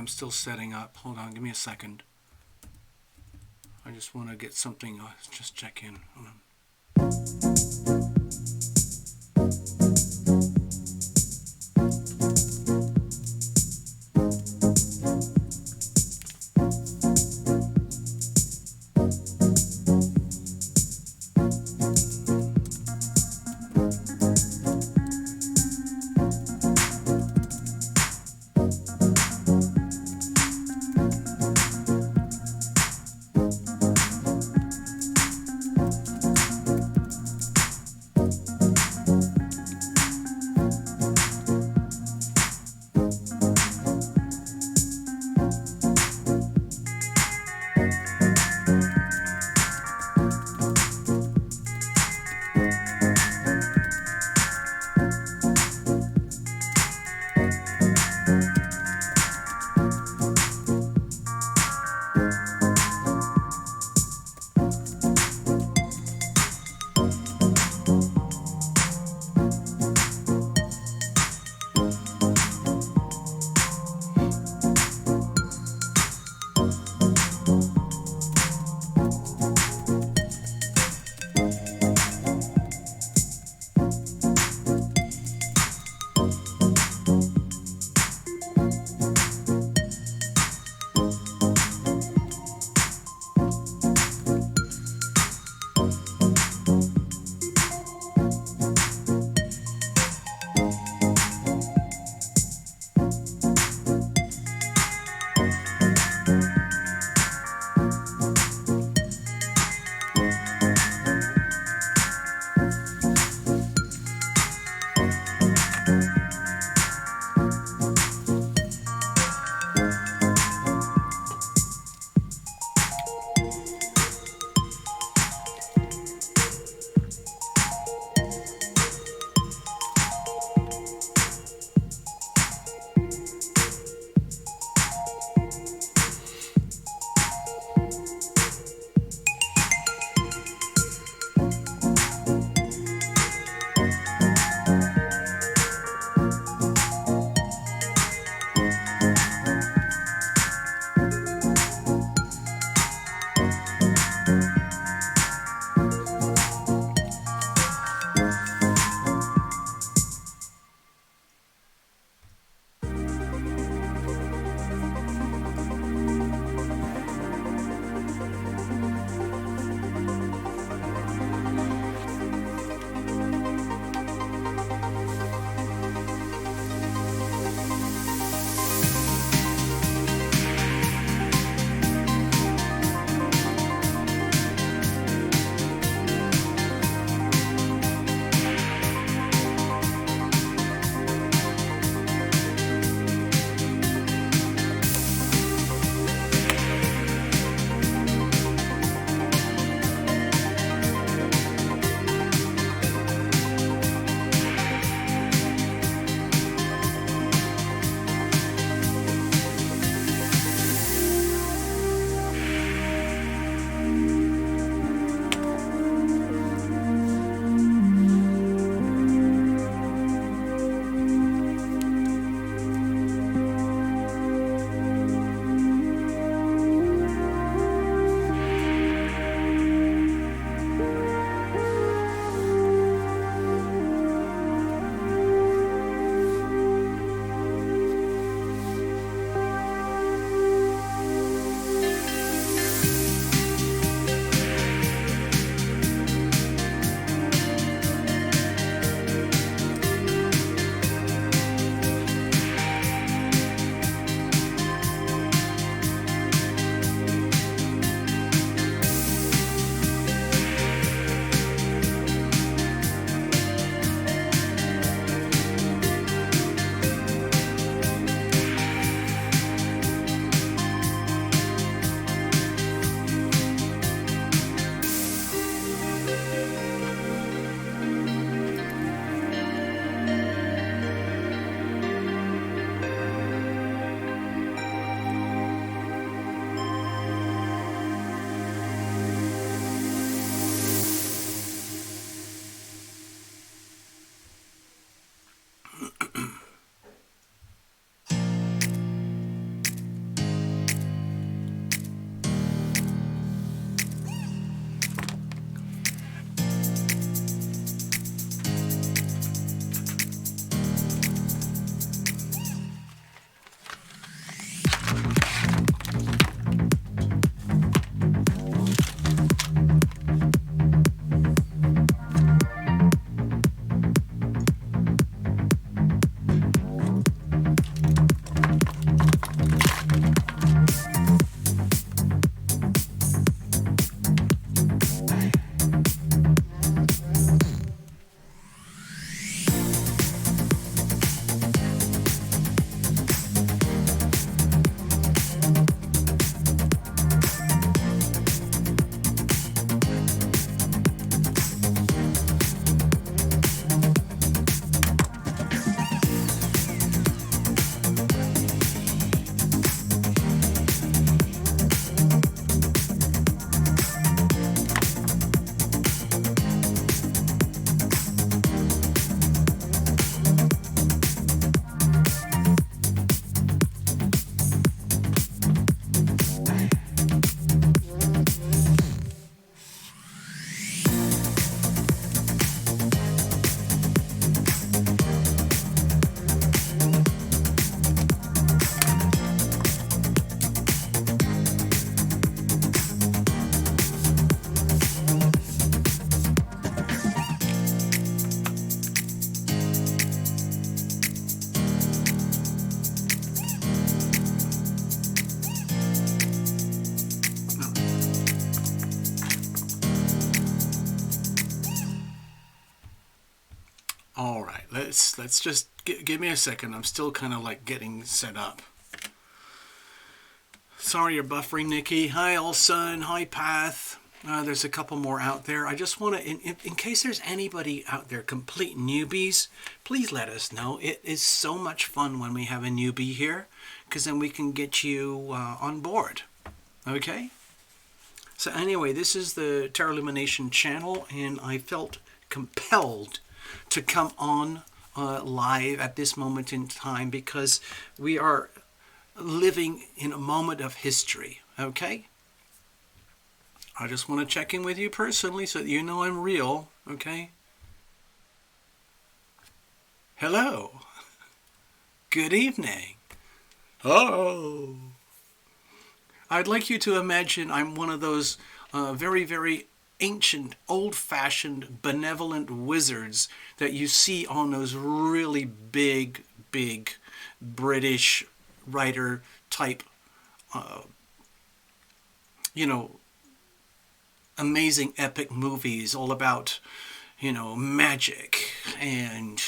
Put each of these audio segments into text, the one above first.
I'm still setting up. Hold on, give me a second. I just want to get something, just check in. Hold on. All right, let's just give me a second. I'm still kind of like getting set up. Sorry you're buffering, Nikki. Hi, Olson. Hi, Path. There's a couple more out there. I just want to, in case there's anybody out there, complete newbies, please let us know. It is so much fun when we have a newbie here, because then we can get you on board. Okay? So anyway, this is the Tarot Lumination channel, and I felt compelled to come on live at this moment in time because we are living in a moment of history. Okay? I just want to check in with you personally so that you know I'm real. Okay? Hello. Good evening. Oh. I'd like you to imagine I'm one of those very, very ancient, old-fashioned, benevolent wizards that you see on those really big, big British writer type, amazing epic movies all about, magic and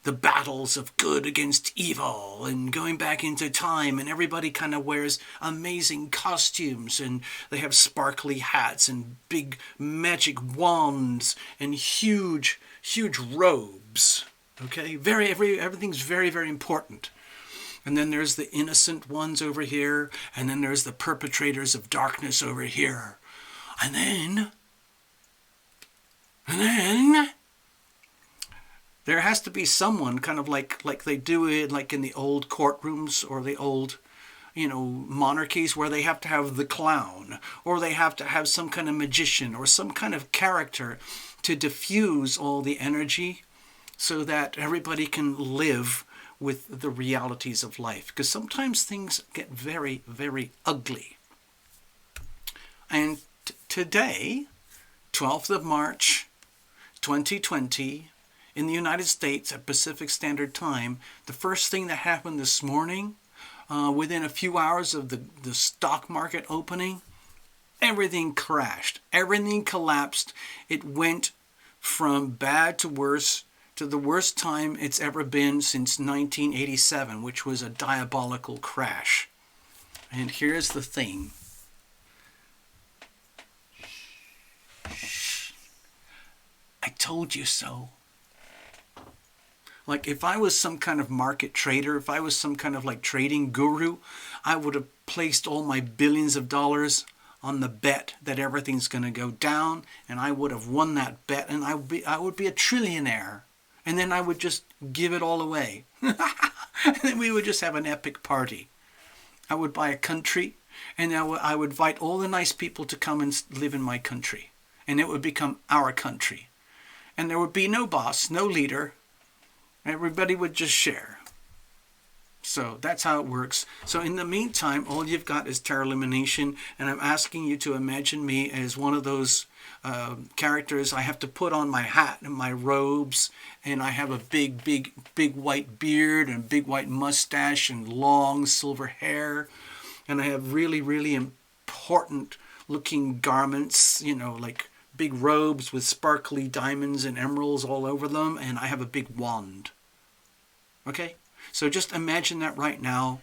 the battles of good against evil and going back into time, and everybody kind of wears amazing costumes and they have sparkly hats and big magic wands and huge robes. Okay, everything's very, very important. And then there's the innocent ones over here, and then there's the perpetrators of darkness over here. And then there has to be someone kind of like they do it like in the old courtrooms or the old, monarchies, where they have to have the clown, or they have to have some kind of magician or some kind of character to diffuse all the energy so that everybody can live with the realities of life. Because sometimes things get very, very ugly. And today, 12th of March, 2020, in the United States at Pacific Standard Time, the first thing that happened this morning, within a few hours of the stock market opening, everything crashed. Everything collapsed. It went from bad to worse, to the worst time it's ever been since 1987, which was a diabolical crash. And here's the thing. I told you so. Like, if I was some kind of market trader, if I was some kind of like trading guru, I would have placed all my billions of dollars on the bet that everything's going to go down, and I would have won that bet, and I would be a trillionaire. And then I would just give it all away. And then we would just have an epic party. I would buy a country, and I would invite all the nice people to come and live in my country. And it would become our country. And there would be no boss, no leader. Everybody would just share. So that's how it works. So in the meantime, all you've got is Tarot Lumination, and I'm asking you to imagine me as one of those characters. I have to put on my hat and my robes, and I have a big white beard and big white mustache and long silver hair, and I have really important looking garments, like big robes with sparkly diamonds and emeralds all over them, and I have a big wand. Okay? So just imagine that right now,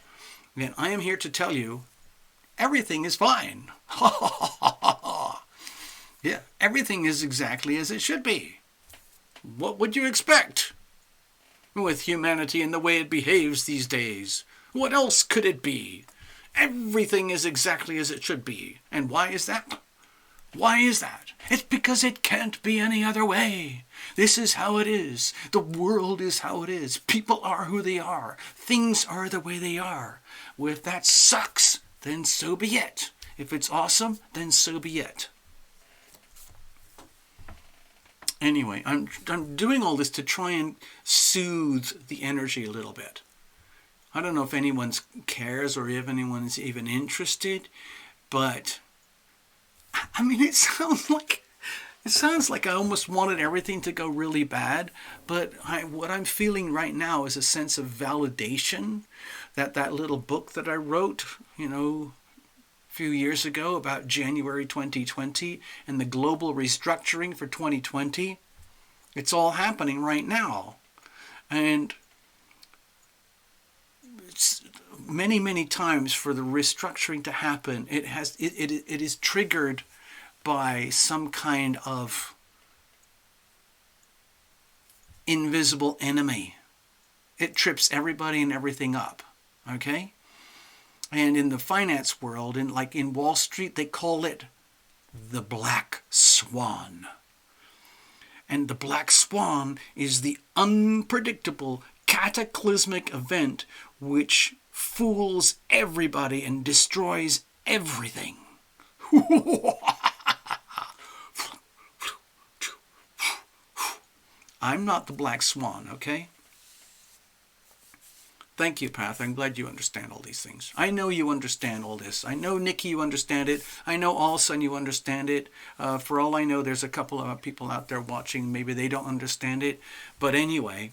and I am here to tell you everything is fine. Yeah, everything is exactly as it should be. What would you expect with humanity and the way it behaves these days? What else could it be? Everything is exactly as it should be. And why is that? Why is that? It's because it can't be any other way. This is how it is. The world is how it is. People are who they are. Things are the way they are. Well, if that sucks, then so be it. If it's awesome, then so be it. Anyway, I'm doing all this to try and soothe the energy a little bit. I don't know if anyone cares or if anyone's even interested, but I mean, it sounds like I almost wanted everything to go really bad, but what I'm feeling right now is a sense of validation that little book that I wrote, a few years ago about January 2020 and the global restructuring for 2020. It's all happening right now. And many, many times for the restructuring to happen, it is triggered by some kind of invisible enemy. It trips everybody and everything up. Okay? And in the finance world, in Wall Street, they call it the black swan. And the black swan is the unpredictable, cataclysmic event which fools everybody and destroys everything. I'm not the black swan, okay? Thank you, Path. I'm glad you understand all these things. I know you understand all this. I know, Nikki, you understand it. I know, Alson, you understand it. For all I know, there's a couple of people out there watching. Maybe they don't understand it. But anyway,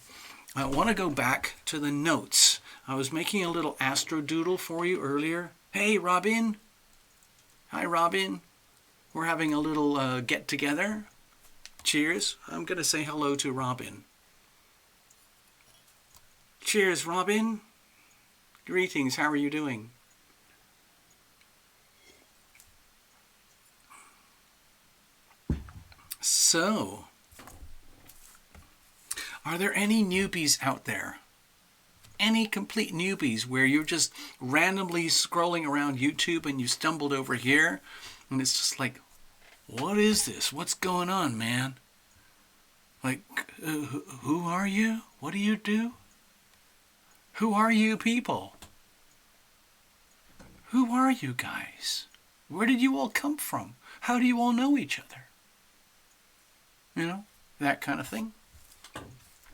I want to go back to the notes. I was making a little astro doodle for you earlier. Hey, Robin. Hi, Robin. We're having a little get-together. Cheers. I'm going to say hello to Robin. Cheers, Robin. Greetings. How are you doing? So, are there any newbies out there? Any complete newbies where you're just randomly scrolling around YouTube and you stumbled over here and it's just like, what is this? What's going on, man? Like, who are you? What do you do? Who are you people? Who are you guys? Where did you all come from? How do you all know each other? You know, that kind of thing.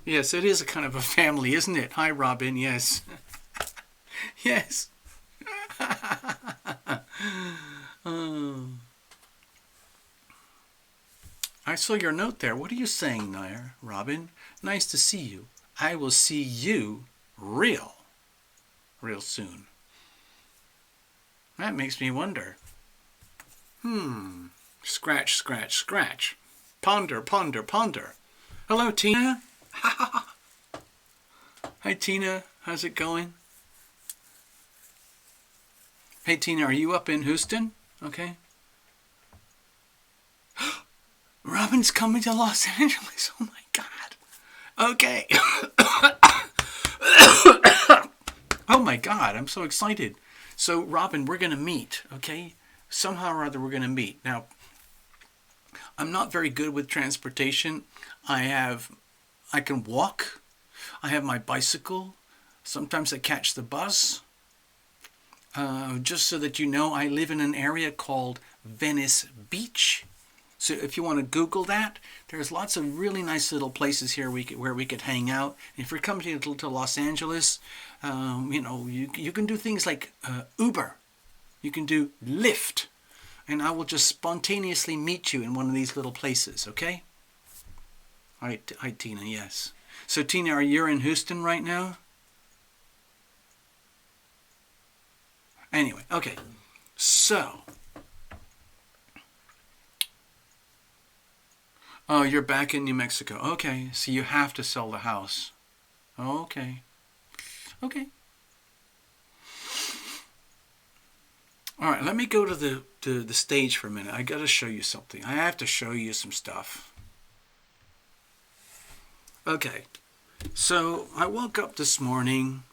Yes, it is a kind of a family, isn't it? Hi, Robin. Yes. Yes. I saw your note there. What are you saying there, Robin? Nice to see you. I will see you real soon. That makes me wonder. Scratch, scratch, scratch. Ponder, ponder, ponder. Hello, Tina. Hi, Tina. How's it going? Hey, Tina, are you up in Houston? Okay. Robin's coming to Los Angeles. Oh, my God. Okay. Oh, my God. I'm so excited. So, Robin, we're going to meet, okay? Somehow or other, we're going to meet. Now, I'm not very good with transportation. I can walk. I have my bicycle. Sometimes I catch the bus. Just so that you know, I live in an area called Venice Beach. So if you want to Google that, there's lots of really nice little places here where we could hang out. If you're coming to Los Angeles, you know, you can do things like Uber. You can do Lyft. And I will just spontaneously meet you in one of these little places, okay? Hi, Tina, yes. So, Tina, are you in Houston right now? Anyway, okay. So, oh, you're back in New Mexico. Okay, so you have to sell the house. Okay. Okay. All right, let me go to the stage for a minute. I got to show you something. I have to show you some stuff. Okay, so I woke up this morning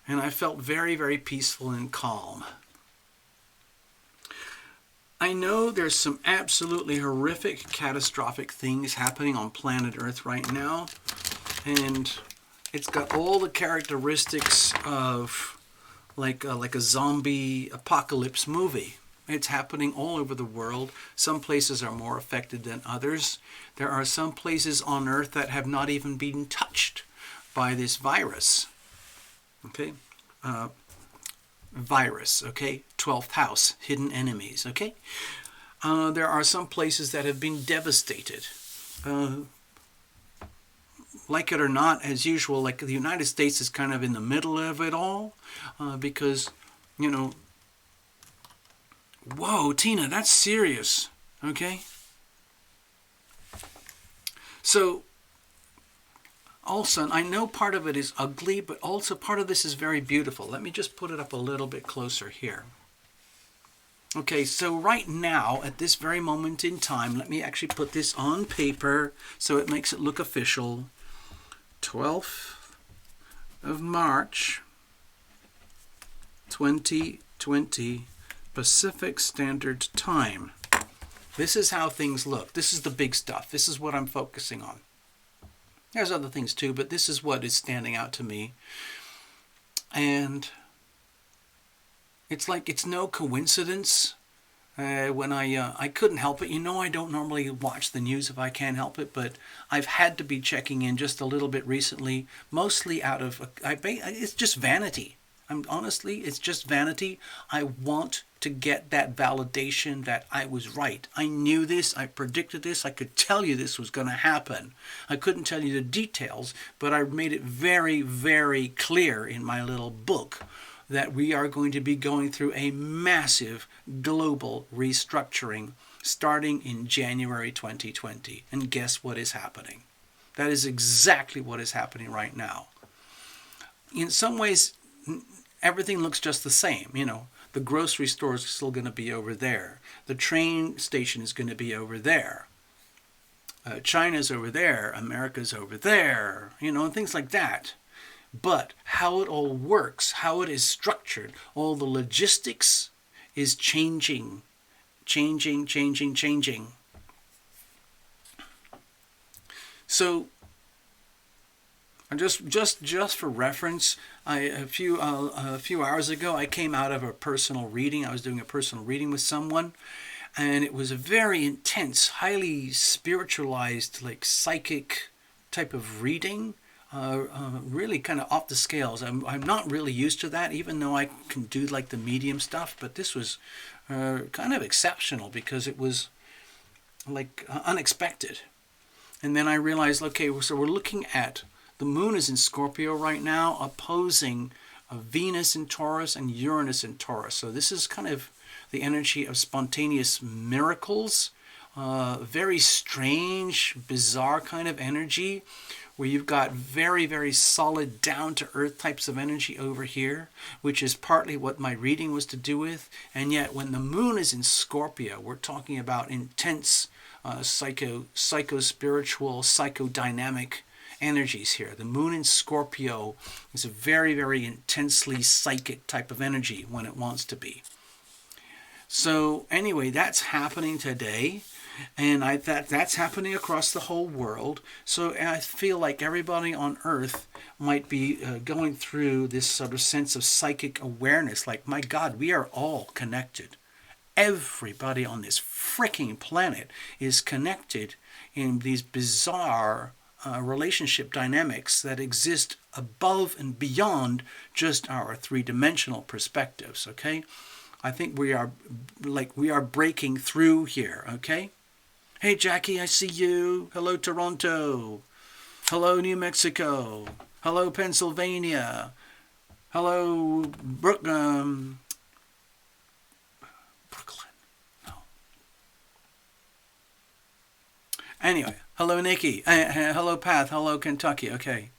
and I felt very, very peaceful and calm. I know there's some absolutely horrific, catastrophic things happening on planet Earth right now, and it's got all the characteristics of like a zombie apocalypse movie. It's happening all over the world. Some places are more affected than others. There are some places on Earth that have not even been touched by this virus. Okay? Virus, okay? 12th house, hidden enemies, okay? There are some places that have been devastated. Like it or not, as usual, like the United States is kind of in the middle of it all because, you know, whoa, Tina, that's serious, okay? So, also, I know part of it is ugly, but also part of this is very beautiful. Let me just put it up a little bit closer here. Okay, so right now, at this very moment in time, let me actually put this on paper so it makes it look official. 12th of March, 2020, Pacific Standard Time. This is how things look. This is the big stuff. This is what I'm focusing on. There's other things too, but this is what is standing out to me. And it's like it's no coincidence when I couldn't help it. You know, I don't normally watch the news if I can't help it, but I've had to be checking in just a little bit recently, mostly out of, it's just vanity. Honestly, it's just vanity. I want to get that validation that I was right. I knew this. I predicted this. I could tell you this was going to happen. I couldn't tell you the details, but I made it very, very clear in my little book that we are going to be going through a massive global restructuring starting in January 2020. And guess what is happening? That is exactly what is happening right now. In some ways, everything looks just the same. You know, the grocery store is still going to be over there. The train station is going to be over there. China's over there. America's over there. You know, and things like that. But how it all works, how it is structured, all the logistics is changing. So, just for reference, a few hours ago, I came out of a personal reading. I was doing a personal reading with someone, and it was a very intense, highly spiritualized, like psychic type of reading. Really kind of off the scales. I'm not really used to that, even though I can do like the medium stuff. But this was kind of exceptional because it was like unexpected. And then I realized, okay, so we're looking at the moon is in Scorpio right now, opposing Venus in Taurus and Uranus in Taurus. So this is kind of the energy of spontaneous miracles, very strange, bizarre kind of energy, where you've got very, very solid, down-to-earth types of energy over here, which is partly what my reading was to do with. And yet, when the moon is in Scorpio, we're talking about intense psycho-spiritual, psychodynamic energies here. The moon in Scorpio is a very, very intensely psychic type of energy when it wants to be. So anyway, that's happening today. And that's happening across the whole world. So I feel like everybody on Earth might be going through this sort of sense of psychic awareness. Like, my God, we are all connected. Everybody on this freaking planet is connected in these bizarre relationship dynamics that exist above and beyond just our three-dimensional perspectives, okay? I think we are breaking through here, okay? Hey, Jackie, I see you. Hello, Toronto. Hello, New Mexico. Hello, Pennsylvania. Hello, Brooklyn. No. Anyway, hello, Nikki. Hello, Path. Hello, Kentucky. Okay.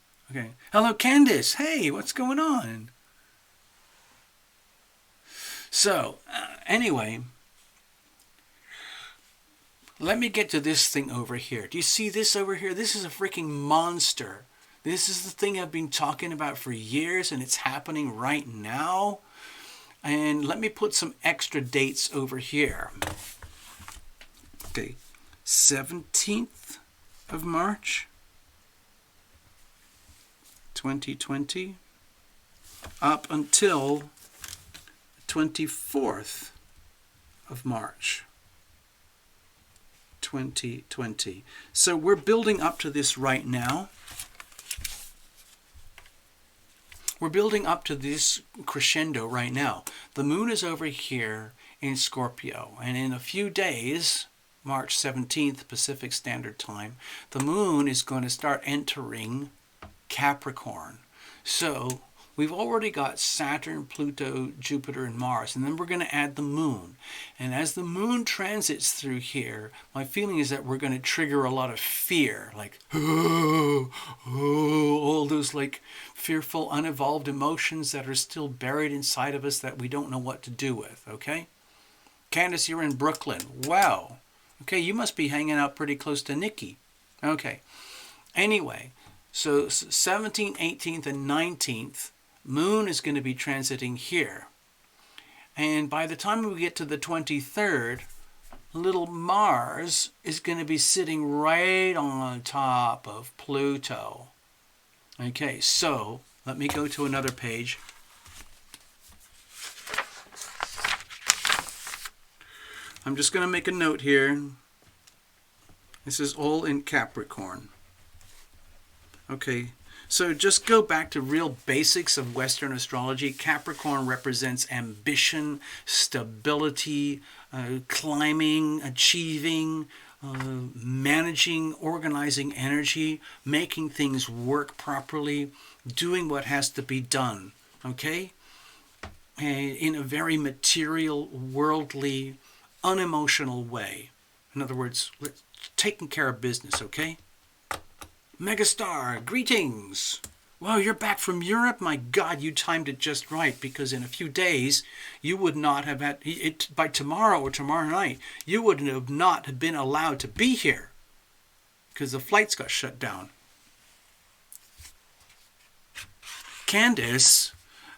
Hello, Candace. Hey, what's going on? So, anyway, let me get to this thing over here. Do you see this over here? This is a freaking monster. This is the thing I've been talking about for years, and it's happening right now. And let me put some extra dates over here. Okay, 17th of March, 2020, up until 24th of March, 2020. So we're building up to this right now. We're building up to this crescendo right now. The moon is over here in Scorpio, and in a few days, March 17th, Pacific Standard Time, the moon is going to start entering Capricorn. So we've already got Saturn, Pluto, Jupiter, and Mars, and then we're going to add the moon. And as the moon transits through here, my feeling is that we're going to trigger a lot of fear, like, oh, those like fearful, unevolved emotions that are still buried inside of us that we don't know what to do with, okay? Candace, you're in Brooklyn. Wow. Okay, you must be hanging out pretty close to Nikki. Okay. Anyway, so 17th, 18th, and 19th, Moon is going to be transiting here. And by the time we get to the 23rd, little Mars is going to be sitting right on top of Pluto. Okay, so let me go to another page. I'm just going to make a note here. This is all in Capricorn. Okay, so just go back to real basics of Western astrology. Capricorn represents ambition, stability, climbing, achieving, managing, organizing energy, making things work properly, doing what has to be done, okay? And in a very material, worldly, unemotional way. In other words, taking care of business, okay? Megastar, greetings. Wow, you're back from Europe? My God, you timed it just right, because in a few days, you would not have had, by tomorrow or tomorrow night, you would have not been allowed to be here, because the flights got shut down. Candace,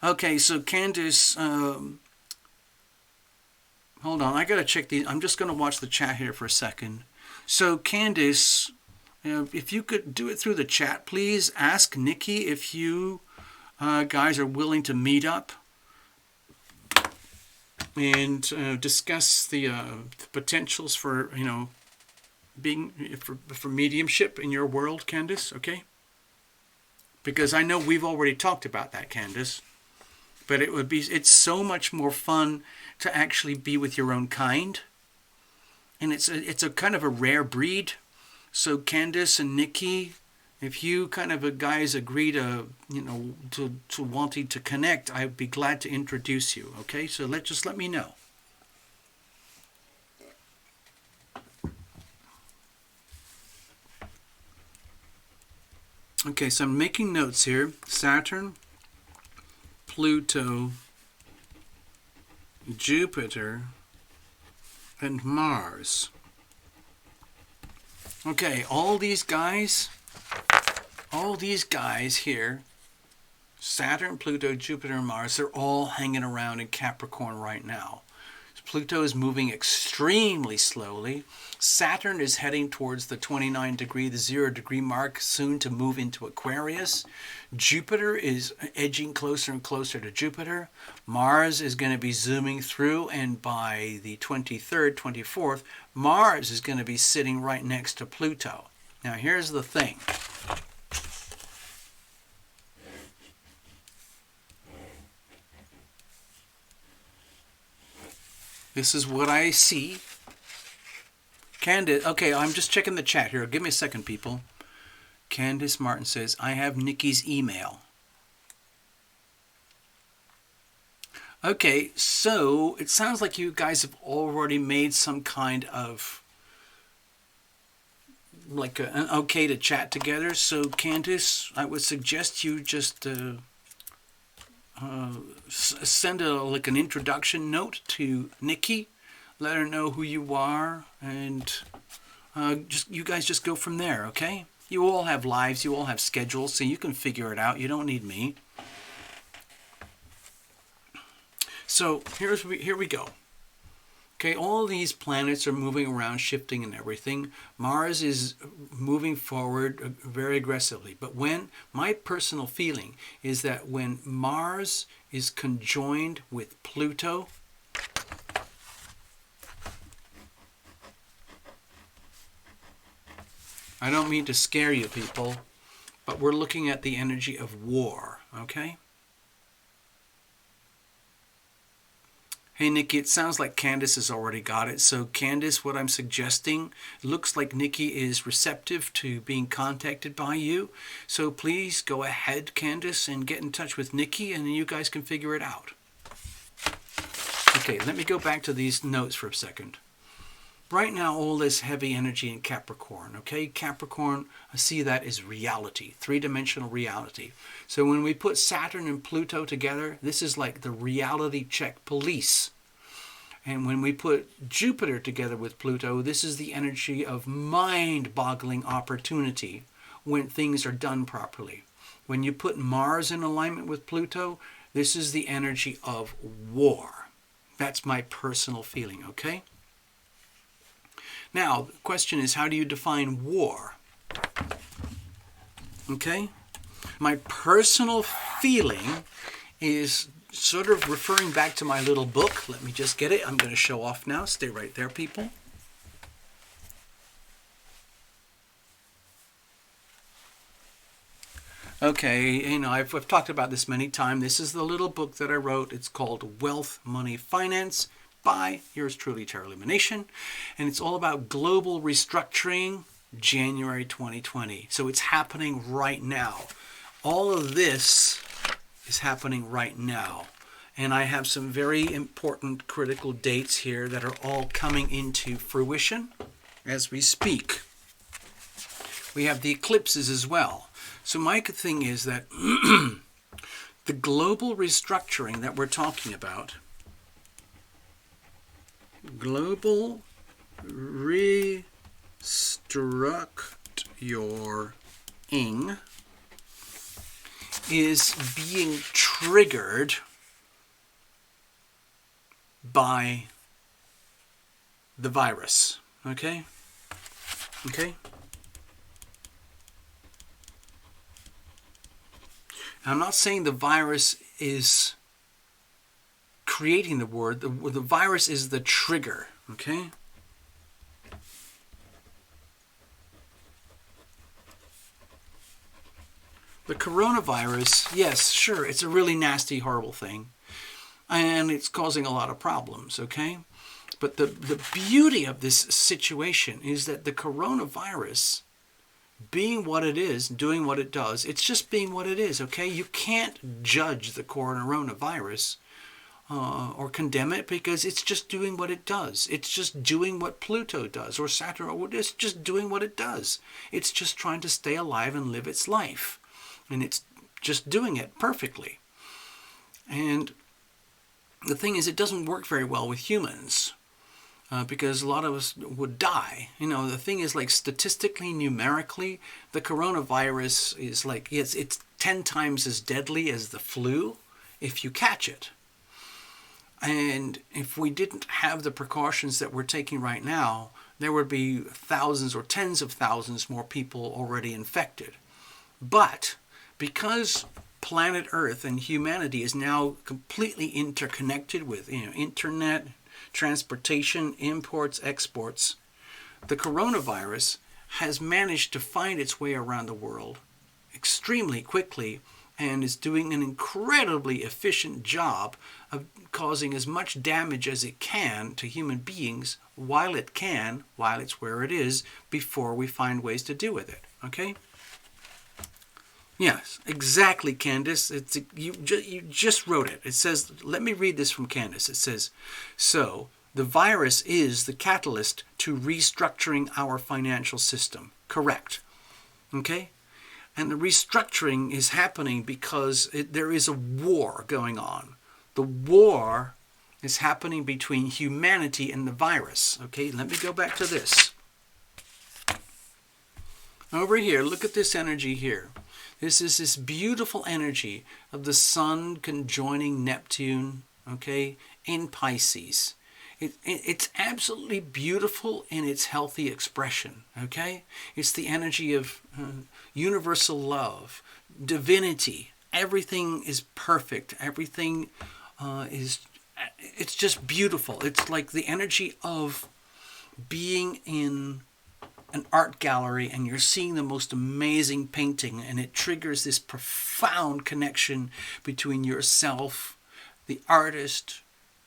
okay, so Candace, hold on, I gotta check these. I'm just gonna watch the chat here for a second. So Candace, if you could do it through the chat, please ask Nikki if you guys are willing to meet up and discuss the potentials for, being for mediumship in your world, Candace, okay? Because I know we've already talked about that, Candace. But it's so much more fun to actually be with your own kind. And it's a kind of a rare breed. So Candace and Nikki, if you kind of guys agree to, to wanting to connect, I'd be glad to introduce you. Okay, so let me know. Okay, so I'm making notes here. Saturn, Pluto, Jupiter, and Mars. Okay, all these guys here, Saturn, Pluto, Jupiter, and Mars, they're all hanging around in Capricorn right now. Pluto is moving extremely slowly. Saturn is heading towards the 29-degree, the 0-degree mark, soon to move into Aquarius. Jupiter is edging closer and closer to Jupiter. Mars is going to be zooming through, and by the 23rd, 24th, Mars is going to be sitting right next to Pluto. Now, here's the thing. This is what I see. Candace, okay, I'm just checking the chat here. Give me a second, people. Candace Martin says, I have Nikki's email. Okay, so it sounds like you guys have already made some kind of like an okay to chat together. So Candace, I would suggest you just send like an introduction note to Nikki, let her know who you are, and you guys just go from there, okay? You all have lives, you all have schedules, so you can figure it out. You don't need me. So here we go. Okay, all these planets are moving around, shifting and everything. Mars is moving forward very aggressively. But my personal feeling is that when Mars is conjoined with Pluto, I don't mean to scare you people, but we're looking at the energy of war, okay? Hey, Nikki, it sounds like Candace has already got it. So, Candace, what I'm suggesting, looks like Nikki is receptive to being contacted by you. So, please go ahead, Candace, and get in touch with Nikki, and then you guys can figure it out. Okay, let me go back to these notes for a second. right now all this heavy energy in Capricorn, okay? Capricorn, I see that as reality, three-dimensional reality. So when we put Saturn and Pluto together, this is like the reality check police. And when we put Jupiter together with Pluto, this is the energy of mind-boggling opportunity when things are done properly. When you put Mars in alignment with Pluto, this is the energy of war. That's my personal feeling, okay? Now, the question is, how do you define war? Okay? My personal feeling is sort of referring back to my little book. Let me just get it. I'm going to show off now. Stay right there, people. Okay, I've talked about this many times. This is the little book that I wrote. It's called Wealth, Money, Finance by yours truly, Terra Lumination. And it's all about global restructuring, January 2020. So it's happening right now. All of this is happening right now. And I have some very important critical dates here that are all coming into fruition as we speak. We have the eclipses as well. So my thing is that the global restructuring that we're talking about, global restructuring, is being triggered by the virus. Okay? Okay? I'm not saying the virus is creating the word. The virus is the trigger. Okay? The coronavirus, yes, sure, it's a really nasty, horrible thing. And it's causing a lot of problems, okay? But the beauty of this situation is that the coronavirus, being what it is, doing what it does, it's just being what it is, okay? You can't judge the coronavirus or condemn it because it's just doing what it does. It's just doing what Pluto does or Saturn, or it's just doing what it does. It's just trying to stay alive and live its life. And it's just doing it perfectly. And the thing is, it doesn't work very well with humans because a lot of us would die. The thing is, like, statistically, numerically, the coronavirus is like, it's 10 times as deadly as the flu if you catch it. And if we didn't have the precautions that we're taking right now, there would be thousands or tens of thousands more people already infected. But because planet Earth and humanity is now completely interconnected with internet, transportation, imports, exports, the coronavirus has managed to find its way around the world extremely quickly and is doing an incredibly efficient job of causing as much damage as it can to human beings while it's where it is, before we find ways to deal with it. Okay? Yes, exactly, Candace. You just wrote it. It says, let me read this from Candace. It says, so the virus is the catalyst to restructuring our financial system. Correct. Okay? And the restructuring is happening because there is a war going on. The war is happening between humanity and the virus. Okay, let me go back to this. Over here, look at this energy here. This is this beautiful energy of the Sun conjoining Neptune, okay, in Pisces. It's absolutely beautiful in its healthy expression, okay? It's the energy of universal love, divinity. Everything is perfect. Everything it's just beautiful. It's like the energy of being in an art gallery and you're seeing the most amazing painting, and it triggers this profound connection between yourself, the artist,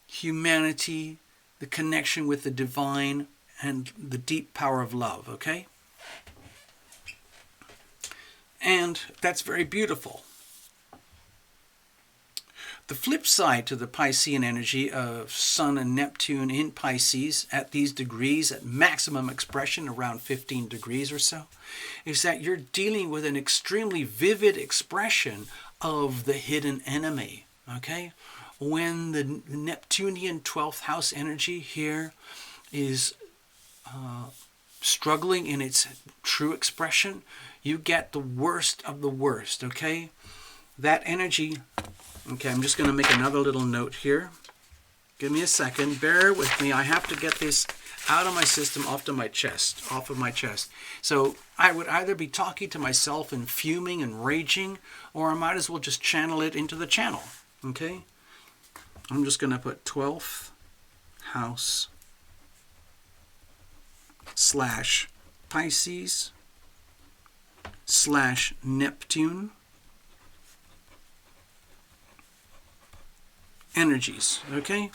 humanity, the connection with the divine, and the deep power of love, okay? And that's very beautiful. The flip side to the Piscean energy of Sun and Neptune in Pisces at these degrees, at maximum expression around 15 degrees or so, is that you're dealing with an extremely vivid expression of the hidden enemy, okay? When the Neptunian 12th house energy here is struggling in its true expression, you get the worst of the worst, okay? That energy... Okay, I'm just going to make another little note here. Give me a second. Bear with me. I have to get this out of my system, off of my chest. So I would either be talking to myself and fuming and raging, or I might as well just channel it into the channel. Okay? I'm just going to put 12th house / Pisces / Neptune energies, okay?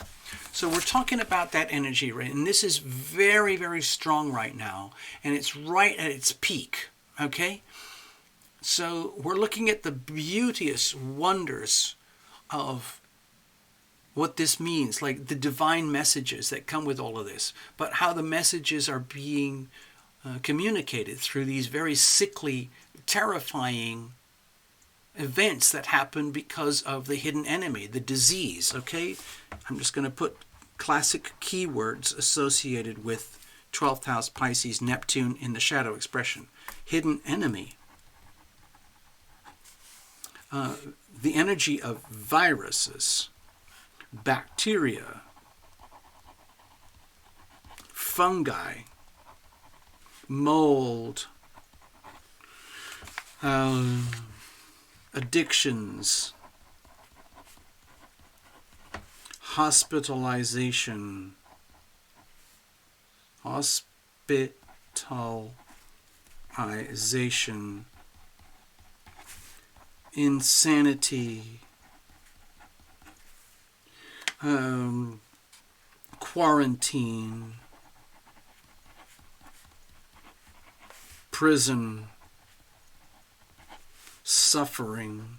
So we're talking about that energy, right? And this is very, very strong right now, and it's right at its peak, okay? So we're looking at the beauteous wonders of what this means, like the divine messages that come with all of this, but how the messages are being communicated through these very sickly, terrifying events that happen because of the hidden enemy, the disease, okay? I'm just going to put classic keywords associated with 12th house Pisces Neptune in the shadow expression. Hidden enemy. The energy of viruses, bacteria, fungi, mold, addictions, hospitalization, insanity, quarantine, prison, suffering.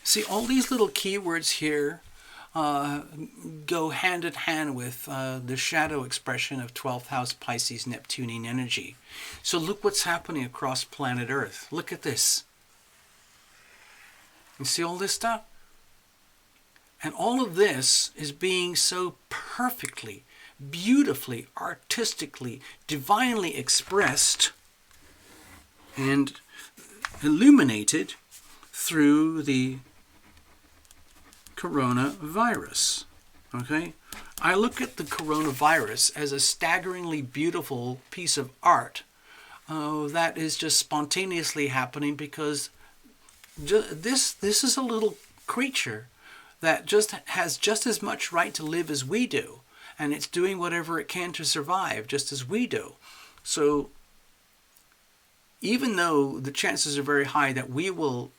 See, all these little keywords here go hand in hand with the shadow expression of 12th house Pisces Neptunian energy. So look what's happening across planet Earth. Look at this. You see all this stuff? And all of this is being so perfectly, beautifully, artistically, divinely expressed and illuminated through the coronavirus. Okay? I look at the coronavirus as a staggeringly beautiful piece of art that is just spontaneously happening because this is a little creature that just has just as much right to live as we do, and it's doing whatever it can to survive just as we do. So even though the chances are very high that we will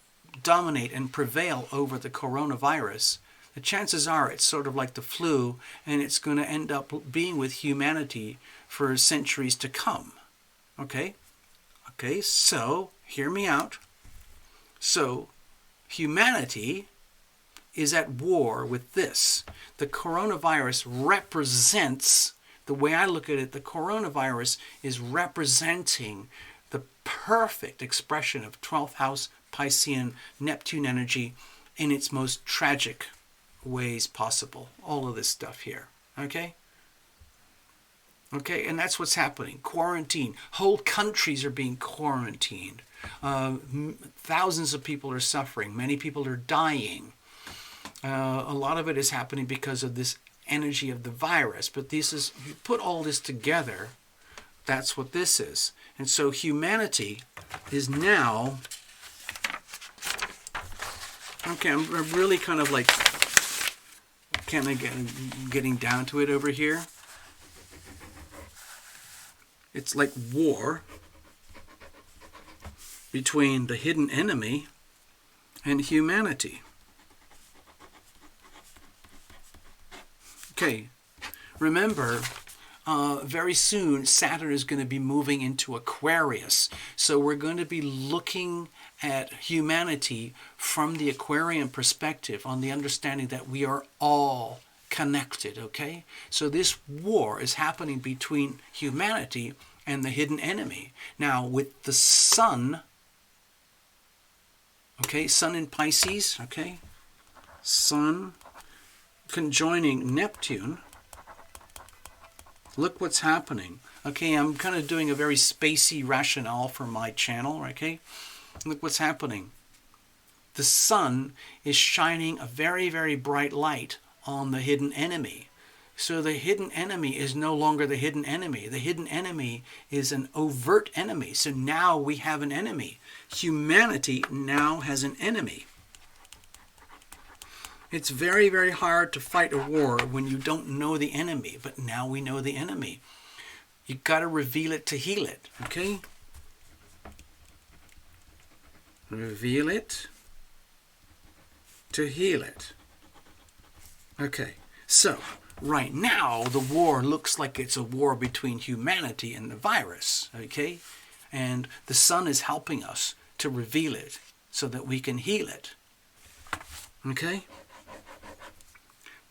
dominate and prevail over the coronavirus, the chances are it's sort of like the flu, and it's going to end up being with humanity for centuries to come. Okay? Okay, so hear me out. So humanity is at war with this. The coronavirus represents, the way I look at it, the coronavirus is representing the perfect expression of 12th house Piscean Neptune energy in its most tragic ways possible. All of this stuff here. Okay? Okay, and that's what's happening. Quarantine. Whole countries are being quarantined. Thousands of people are suffering. Many people are dying. A lot of it is happening because of this energy of the virus. But this is, you put all this together, that's what this is. And so humanity is now... Okay, I'm really kind of like getting down to it over here. It's like war between the hidden enemy and humanity. Okay, remember, very soon Saturn is going to be moving into Aquarius. So we're going to be looking at humanity from the Aquarian perspective, on the understanding that we are all connected, okay? So this war is happening between humanity and the hidden enemy. Now, with the sun, okay, sun in Pisces, okay, sun conjoining Neptune, look what's happening. Okay, I'm kind of doing a very spacey rationale for my channel, okay? Look what's happening. The sun is shining a very, very bright light on the hidden enemy. So the hidden enemy is no longer the hidden enemy. The hidden enemy is an overt enemy. So now we have an enemy. Humanity now has an enemy. It's very, very hard to fight a war when you don't know the enemy, but now we know the enemy. You got to reveal it to heal it, okay? Reveal it to heal it. Okay, so right now the war looks like it's a war between humanity and the virus, okay? And the sun is helping us to reveal it so that we can heal it, okay?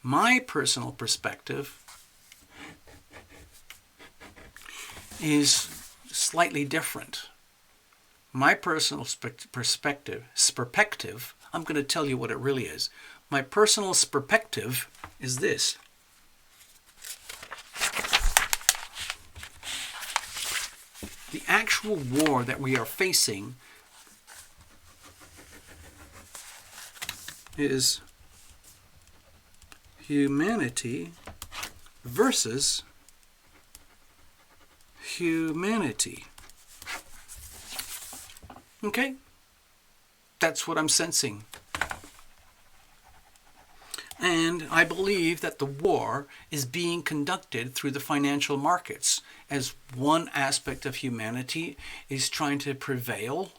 My personal perspective is slightly different. My personal perspective, I'm going to tell you what it really is. My personal perspective is this. The actual war that we are facing is humanity versus humanity. Okay? That's what I'm sensing. And I believe that the war is being conducted through the financial markets, as one aspect of humanity is trying to prevail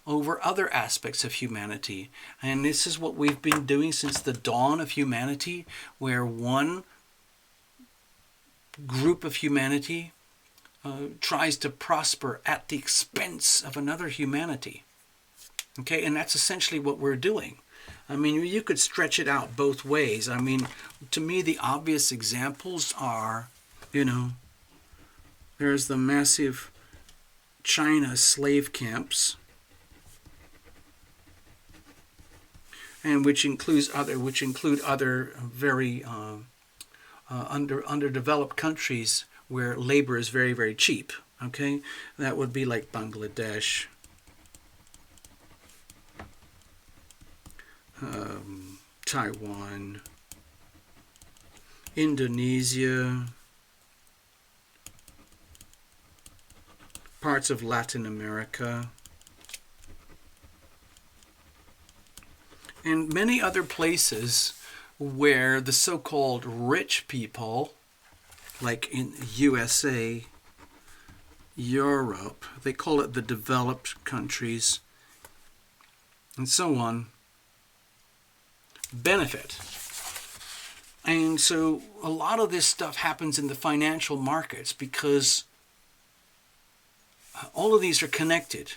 over other aspects of humanity. And this is what we've been doing since the dawn of humanity, where one group of humanity tries to prosper at the expense of another humanity. Okay, and that's essentially what we're doing. I mean, you could stretch it out both ways. I mean, to me, the obvious examples are, there's the massive China slave camps, and which include other very underdeveloped countries where labor is very, very cheap. Okay, that would be like Bangladesh, Taiwan, Indonesia, parts of Latin America, and many other places where the so-called rich people, like in USA, Europe, they call it the developed countries, and so on, benefit. And so a lot of this stuff happens in the financial markets because all of these are connected.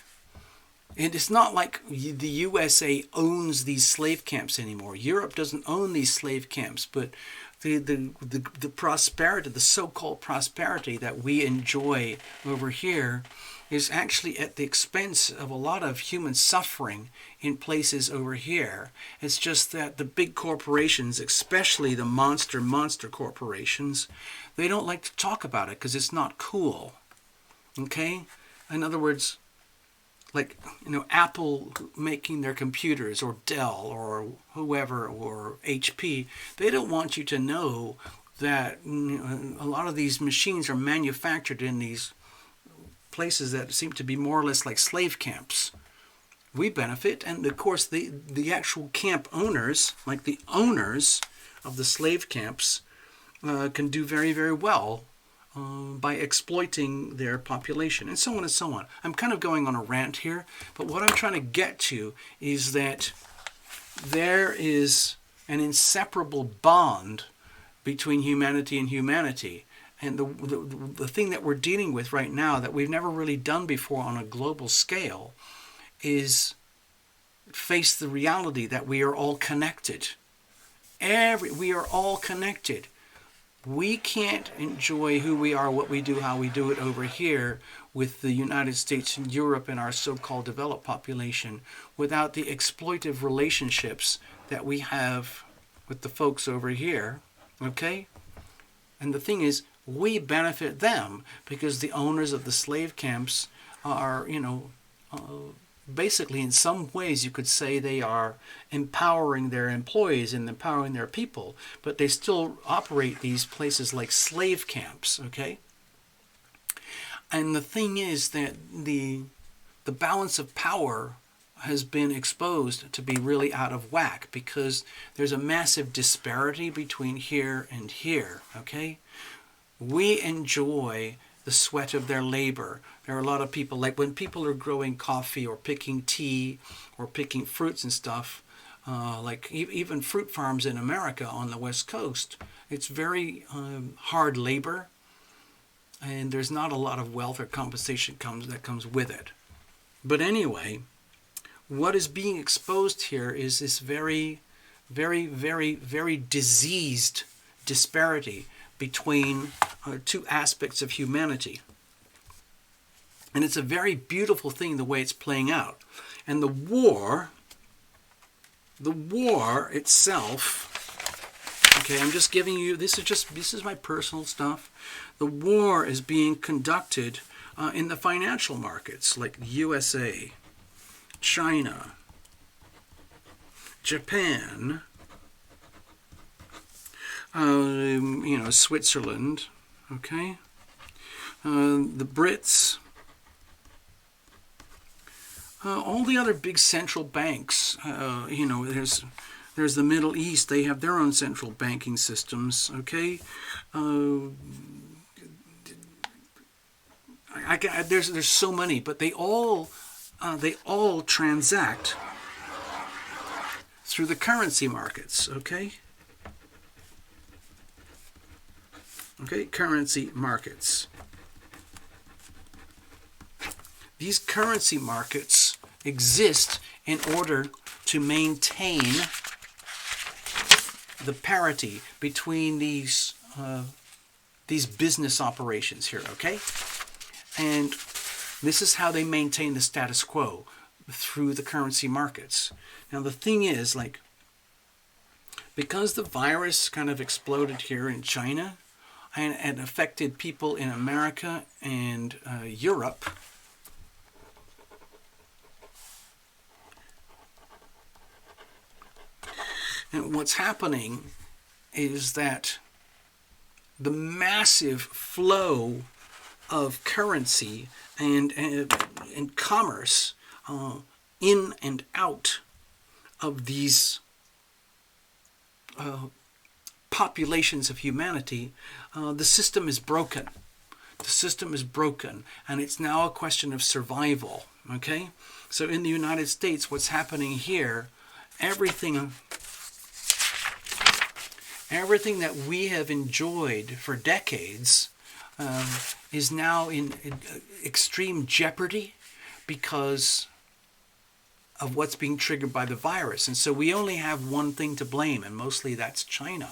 And it's not like the USA owns these slave camps anymore. Europe doesn't own these slave camps, but the prosperity, the so-called prosperity that we enjoy over here is actually at the expense of a lot of human suffering in places over here. It's just that the big corporations, especially the monster corporations, they don't like to talk about it because it's not cool. Okay? In other words, like, Apple making their computers, or Dell, or whoever, or HP, they don't want you to know that a lot of these machines are manufactured in these places that seem to be more or less like slave camps. We benefit, and of course the actual camp owners, like the owners of the slave camps, can do very, very well by exploiting their population, and so on and so on. I'm kind of going on a rant here, but what I'm trying to get to is that there is an inseparable bond between humanity and humanity. And the thing that we're dealing with right now that we've never really done before on a global scale is face the reality that we are all connected. We are all connected. We can't enjoy who we are, what we do, how we do it over here with the United States and Europe and our so-called developed population without the exploitive relationships that we have with the folks over here, okay? And the thing is, we benefit them because the owners of the slave camps are, basically in some ways you could say they are empowering their employees and empowering their people, but they still operate these places like slave camps, okay? And the thing is that the balance of power has been exposed to be really out of whack because there's a massive disparity between here and here, okay? We enjoy the sweat of their labor. There are a lot of people, like when people are growing coffee or picking tea or picking fruits and stuff, like even fruit farms in America on the West Coast, it's very hard labor, and there's not a lot of wealth or compensation that comes with it. But anyway, what is being exposed here is this very, very, very, very diseased disparity between two aspects of humanity. And it's a very beautiful thing the way it's playing out. And the war itself, okay, I'm just giving you, this is my personal stuff. The war is being conducted in the financial markets like USA, China, Japan, Switzerland, okay, the Brits, all the other big central banks. There's the Middle East. They have their own central banking systems, okay. There's so many, but they all transact through the currency markets, okay? Okay, currency markets. These currency markets exist in order to maintain the parity between these business operations here, okay? And this is how they maintain the status quo, through the currency markets. Now the thing is, like, because the virus kind of exploded here in China and affected people in America and Europe, and what's happening is that the massive flow of currency and commerce in and out of these populations of humanity, the system is broken. The system is broken, and it's now a question of survival, okay? So in the United States, what's happening here, everything that we have enjoyed for decades is now in extreme jeopardy because of what's being triggered by the virus. And so we only have one thing to blame, and mostly that's China.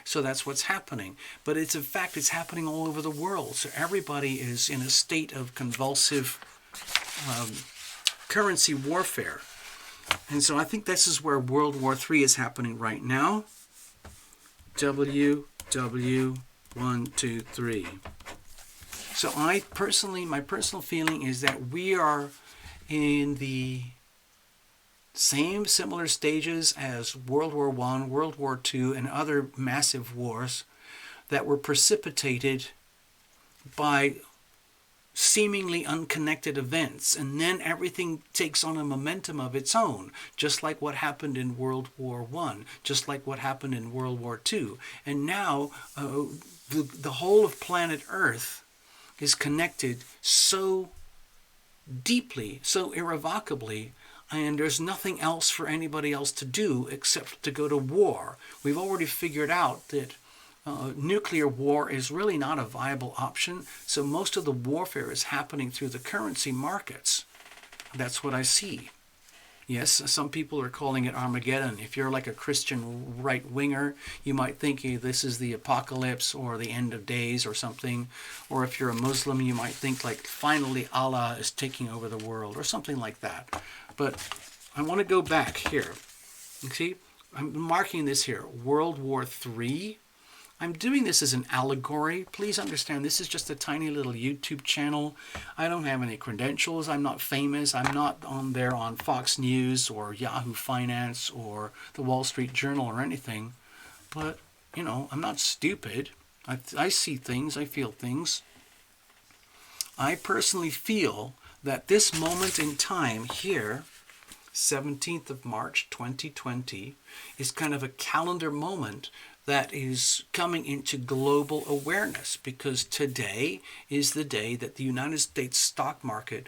So that's what's happening. But it's, in fact, it's happening all over the world. So everybody is in a state of convulsive currency warfare. And so I think this is where World War III is happening right now. WW123. So my personal feeling is that we are in the similar stages as World War I, World War II, and other massive wars that were precipitated by seemingly unconnected events, and then everything takes on a momentum of its own, just like what happened in World War I, just like what happened in World War II. And now the whole of planet Earth is connected so deeply, so irrevocably, and there's nothing else for anybody else to do except to go to war. We've already figured out that nuclear war is really not a viable option. So most of the warfare is happening through the currency markets. That's what I see. Yes, some people are calling it Armageddon. If you're like a Christian right-winger, you might think, hey, this is the apocalypse or the end of days or something. Or if you're a Muslim, you might think like finally Allah is taking over the world or something like that. But I want to go back here. You see, I'm marking this here, World War III. I'm doing this as an allegory. Please understand, this is just a tiny little YouTube channel. I don't have any credentials. I'm not famous. I'm not on there on Fox News or Yahoo Finance or the Wall Street Journal or anything. But, you know, I'm not stupid. I see things. I feel things. I personally feel that this moment in time here, 17th of March 2020, is kind of a calendar moment that is coming into global awareness, because today is the day that the United States stock market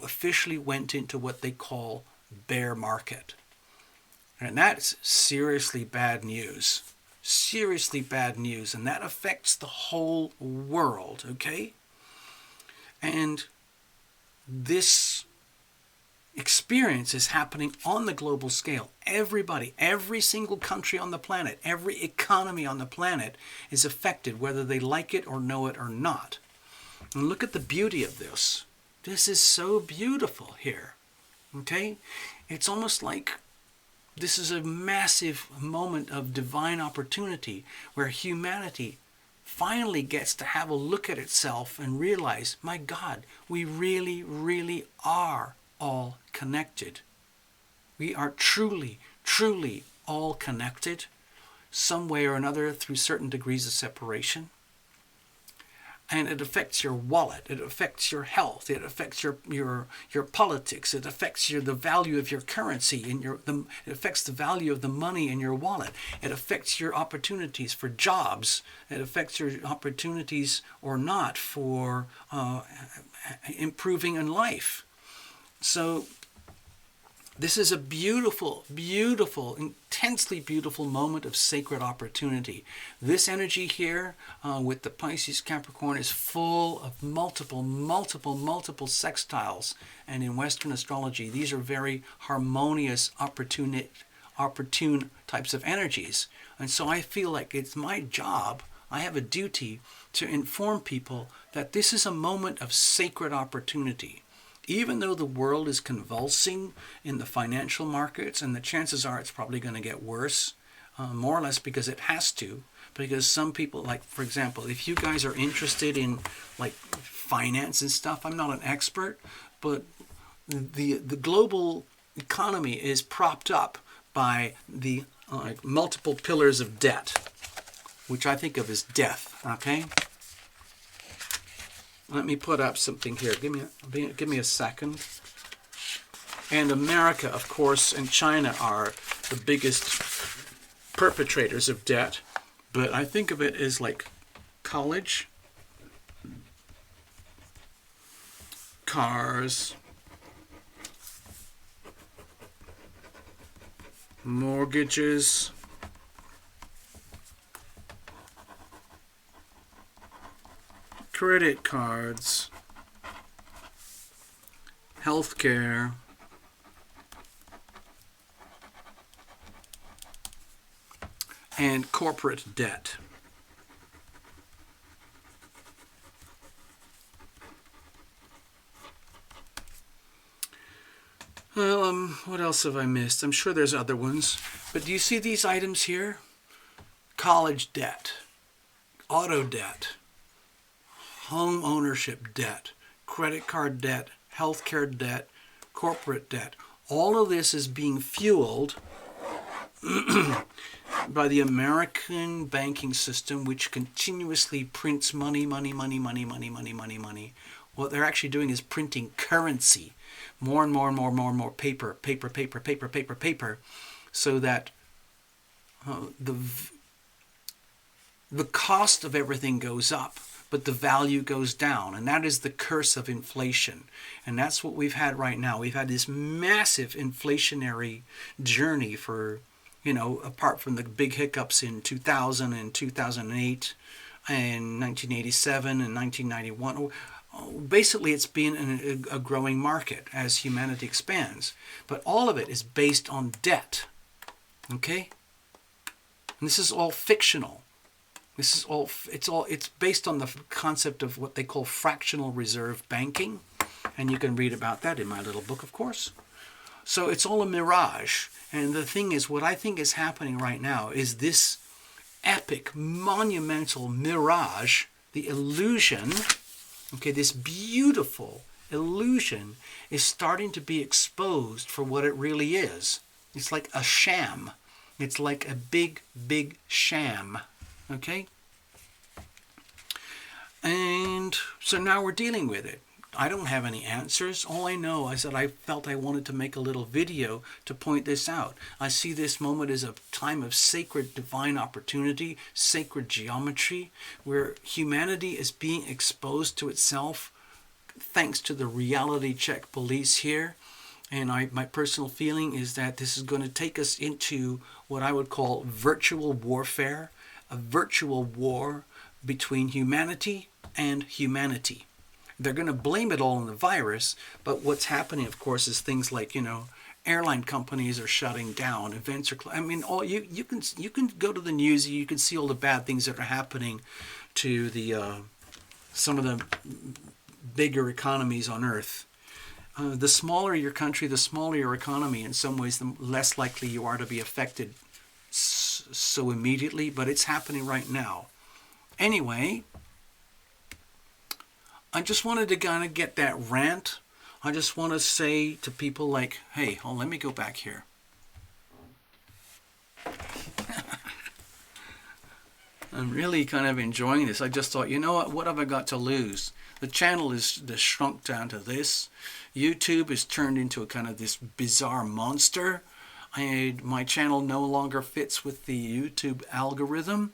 officially went into what they call bear market. And that's seriously bad news. Seriously bad news. And that affects the whole world, okay? And this experience is happening on the global scale. Everybody, every single country on the planet, every economy on the planet is affected, whether they like it or know it or not. And look at the beauty of this. This is so beautiful here. Okay? It's almost like this is a massive moment of divine opportunity where humanity finally gets to have a look at itself and realize, my God, we really, really are all connected. We are truly, truly all connected, some way or another, through certain degrees of separation. And it affects your wallet, it affects your health, it affects your politics, it affects the value of your currency, and it affects the value of the money in your wallet. It affects your opportunities for jobs. It affects your opportunities or not for improving in life. So this is a beautiful, beautiful, intensely beautiful moment of sacred opportunity. This energy here with the Pisces Capricorn is full of multiple sextiles. And in Western astrology, these are very harmonious, opportune types of energies. And so I feel like it's my job, I have a duty to inform people that this is a moment of sacred opportunity. Even though the world is convulsing in the financial markets, and the chances are it's probably going to get worse, more or less because it has to, because some people, like, for example, if you guys are interested in, like, finance and stuff, I'm not an expert, but the global economy is propped up by the multiple pillars of debt, which I think of as death, okay? Let me put up something here. Give me a second. And America, of course, and China are the biggest perpetrators of debt. But I think of it as like college, cars, mortgages, credit cards, healthcare, and corporate debt. Well, what else have I missed? I'm sure there's other ones. But do you see these items here? College debt, auto debt, home ownership debt, credit card debt, healthcare debt, corporate debt. All of this is being fueled by the American banking system, which continuously prints money. What they're actually doing is printing currency, more and more paper, so that the cost of everything goes up, but the value goes down. And that is the curse of inflation. And that's what we've had right now. We've had this massive inflationary journey for, apart from the big hiccups in 2000 and 2008 and 1987 and 1991. Basically, it's been a growing market as humanity expands. But all of it is based on debt. Okay? And this is all fictional. It's based on the concept of what they call fractional reserve banking. And you can read about that in my little book, of course. So it's all a mirage. And the thing is, what I think is happening right now is this epic, monumental mirage, the illusion, okay, this beautiful illusion is starting to be exposed for what it really is. It's like a sham. It's like a big, big sham. Okay? And so now we're dealing with it. I don't have any answers. All I know is that I felt I wanted to make a little video to point this out. I see this moment as a time of sacred divine opportunity, sacred geometry, where humanity is being exposed to itself thanks to the reality check police here. And my personal feeling is that this is going to take us into what I would call virtual warfare, a virtual war between humanity and humanity. They're going to blame it all on the virus, but what's happening, of course, is things like, airline companies are shutting down, events are, all you can go to the news, you can see all the bad things that are happening to the some of the bigger economies on Earth. The smaller your country, the smaller your economy, in some ways, the less likely you are to be affected so immediately, but it's happening right now. Anyway, I just wanted to kind of get that rant. I just want to say to people like, hey, let me go back here. I'm really kind of enjoying this. I just thought, what have I got to lose? The channel is shrunk down to this. YouTube is turned into a kind of this bizarre monster. My channel no longer fits with the YouTube algorithm.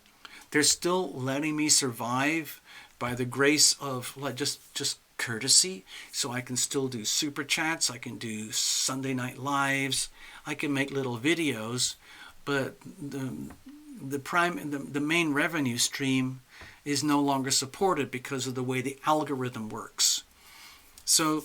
They're still letting me survive by the grace of just courtesy, so I can still do super chats, I can do Sunday night lives, I can make little videos, but the main revenue stream is no longer supported because of the way the algorithm works. So,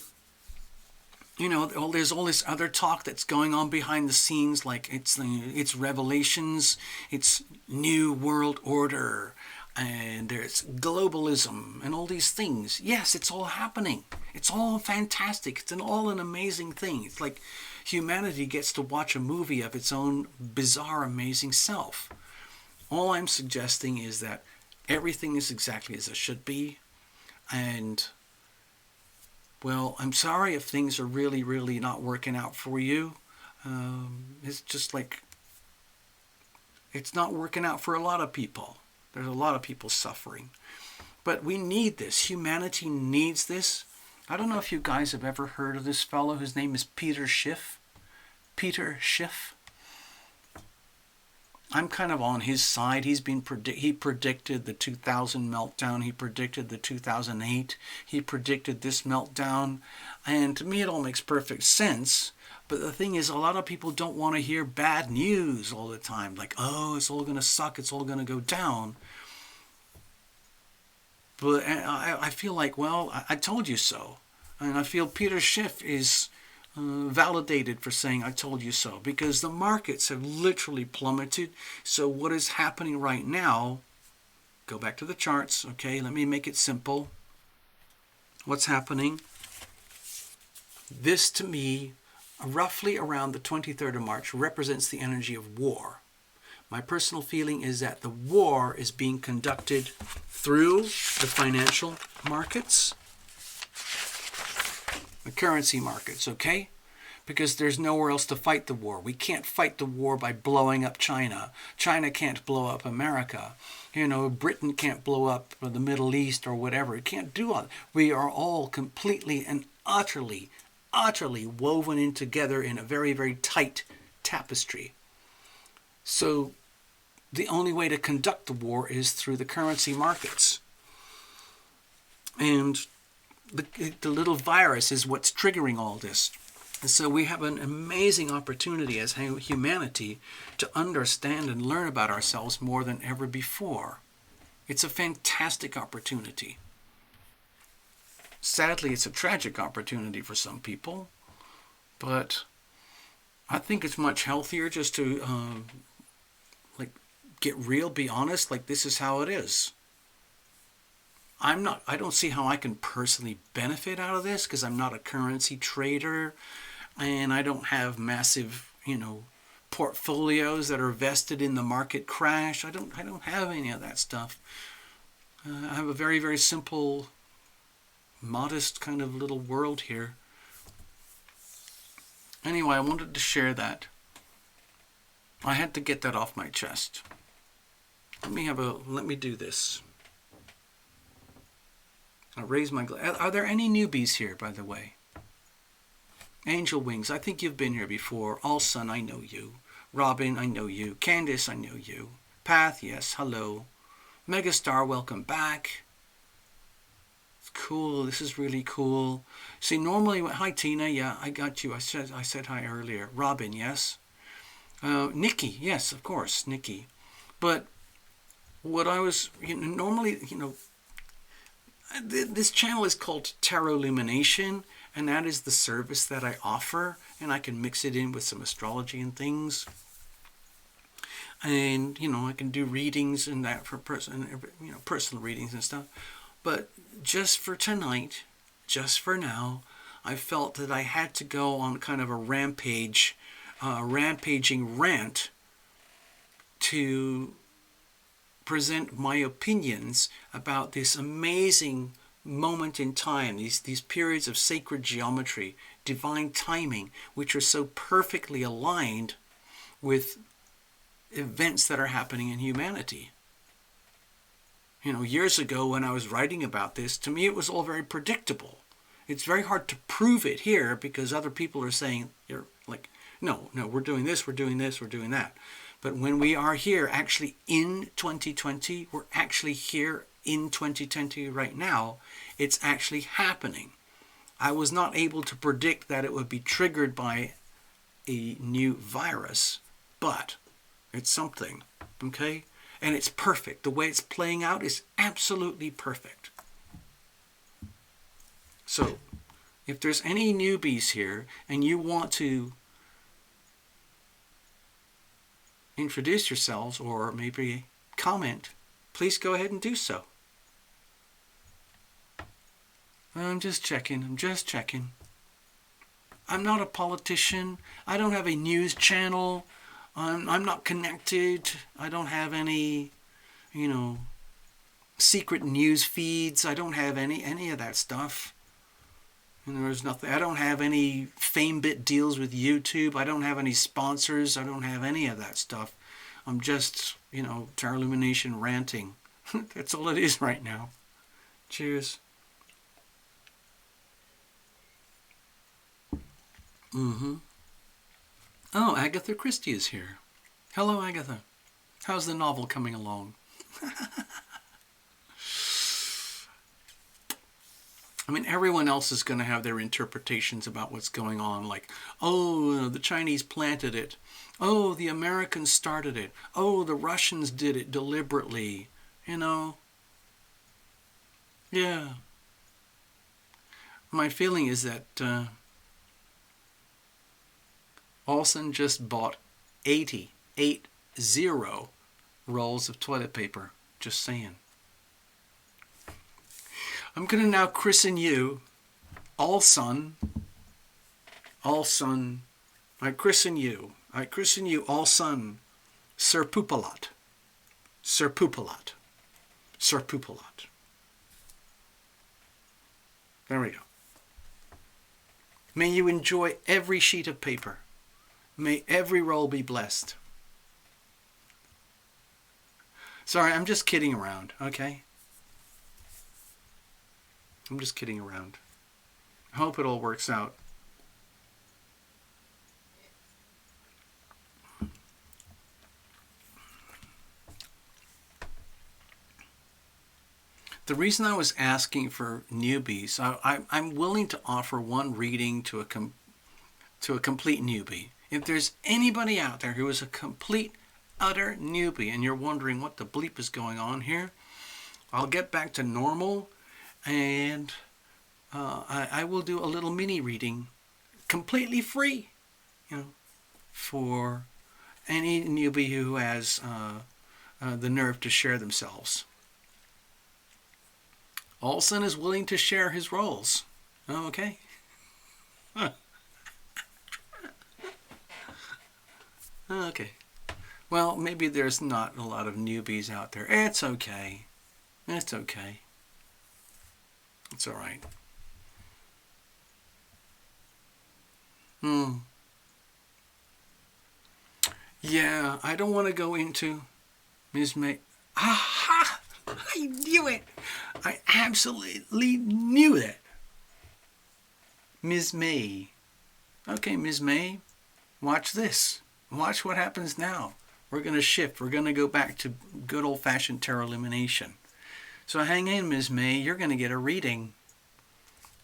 there's all this other talk that's going on behind the scenes, like it's revelations, it's new world order, and there's globalism and all these things. Yes, it's all happening. It's all fantastic. It's all an amazing thing. It's like humanity gets to watch a movie of its own bizarre, amazing self. All I'm suggesting is that everything is exactly as it should be. And, well, I'm sorry if things are really, really not working out for you. It's just like, it's not working out for a lot of people. There's a lot of people suffering. But we need this. Humanity needs this. I don't know if you guys have ever heard of this fellow. His name is Peter Schiff. Peter Schiff. I'm kind of on his side. He predicted the 2000 meltdown. He predicted the 2008. He predicted this meltdown. And to me, it all makes perfect sense. But the thing is, a lot of people don't want to hear bad news all the time. Like, oh, it's all going to suck. It's all going to go down. But I feel like, well, I told you so. And I feel Peter Schiff is validated for saying, I told you so. Because the markets have literally plummeted. So what is happening right now, go back to the charts, okay? Let me make it simple. What's happening? This, to me, roughly around the 23rd of March, represents the energy of war. My personal feeling is that the war is being conducted through the financial markets, the currency markets, okay? Because there's nowhere else to fight the war. We can't fight the war by blowing up China. China can't blow up America. Britain can't blow up the Middle East or whatever. It can't do all that. We are all completely and utterly woven in together in a very, very tight tapestry. So the only way to conduct the war is through the currency markets. And the little virus is what's triggering all this. And so we have an amazing opportunity as humanity to understand and learn about ourselves more than ever before. It's a fantastic opportunity. Sadly, it's a tragic opportunity for some people, but I think it's much healthier just to like get real, be honest, like this is how it is. I don't see how I can personally benefit out of this because I'm not a currency trader and I don't have massive, portfolios that are vested in the market crash. I don't have any of that stuff. I have a very, very simple, modest kind of little world here. Anyway, I wanted to share that. I had to get that off my chest. Let me do this. I'll raise my glass. Are there any newbies here, by the way? Angel Wings, I think you've been here before. All Sun, I know you. Robin, I know you. Candice, I know you. Path, yes, hello. Megastar, welcome back. It's cool, this is really cool. See, normally, hi Tina, yeah, I got you. I said hi earlier. Robin, yes. Nikki, yes, of course, Nikki. But what I was, normally, this channel is called Tarot Lumination, and that is the service that I offer, and I can mix it in with some astrology and things. And, I can do readings and that for personal readings and stuff. But just for tonight, just for now, I felt that I had to go on kind of a rampaging rant to present my opinions about this amazing moment in time, these periods of sacred geometry, divine timing, which are so perfectly aligned with events that are happening in humanity. Years ago when I was writing about this, to me it was all very predictable. It's very hard to prove it here because other people are saying, you're like, no, we're doing this, we're doing this, we're doing that. But when we are here actually in 2020, we're actually here in 2020 right now, it's actually happening. I was not able to predict that it would be triggered by a new virus, but it's something, okay? And it's perfect. The way it's playing out is absolutely perfect. So, if there's any newbies here and you want to introduce yourselves or maybe comment, please go ahead and do so. I'm just checking. I'm not a politician. I don't have a news channel. I'm not connected. I don't have any, secret news feeds. I don't have any of that stuff. And there's nothing. I don't have any FameBit deals with YouTube. I don't have any sponsors. I don't have any of that stuff. I'm just, Tarot Illumination ranting. That's all it is right now. Cheers. Oh, Agatha Christie is here. Hello, Agatha. How's the novel coming along? I mean, everyone else is going to have their interpretations about what's going on. Like, oh, the Chinese planted it. Oh, the Americans started it. Oh, the Russians did it deliberately. Yeah. My feeling is that Olsen just bought 80 rolls of toilet paper. Just saying. I'm going to now christen you, Olsen. I christen you, Olsen, Sir Poopalat. There we go. May you enjoy every sheet of paper. May every roll be blessed. Sorry, I'm just kidding around, okay? I'm just kidding around. I hope it all works out. The reason I was asking for newbies, I'm willing to offer one reading to to a complete newbie. If there's anybody out there who is a complete, utter newbie and you're wondering what the bleep is going on here, I'll get back to normal and I will do a little mini reading completely free, for any newbie who has the nerve to share themselves. Olson is willing to share his roles. Okay. Okay. Well, maybe there's not a lot of newbies out there. It's okay. It's okay. It's all right. Yeah, I don't want to go into Ms. May. Aha! I knew it! I absolutely knew it! Ms. May. Okay, Ms. May, watch this. Watch what happens now. We're going to shift. We're going to go back to good old-fashioned tarot illumination. So hang in, Ms. May. You're going to get a reading.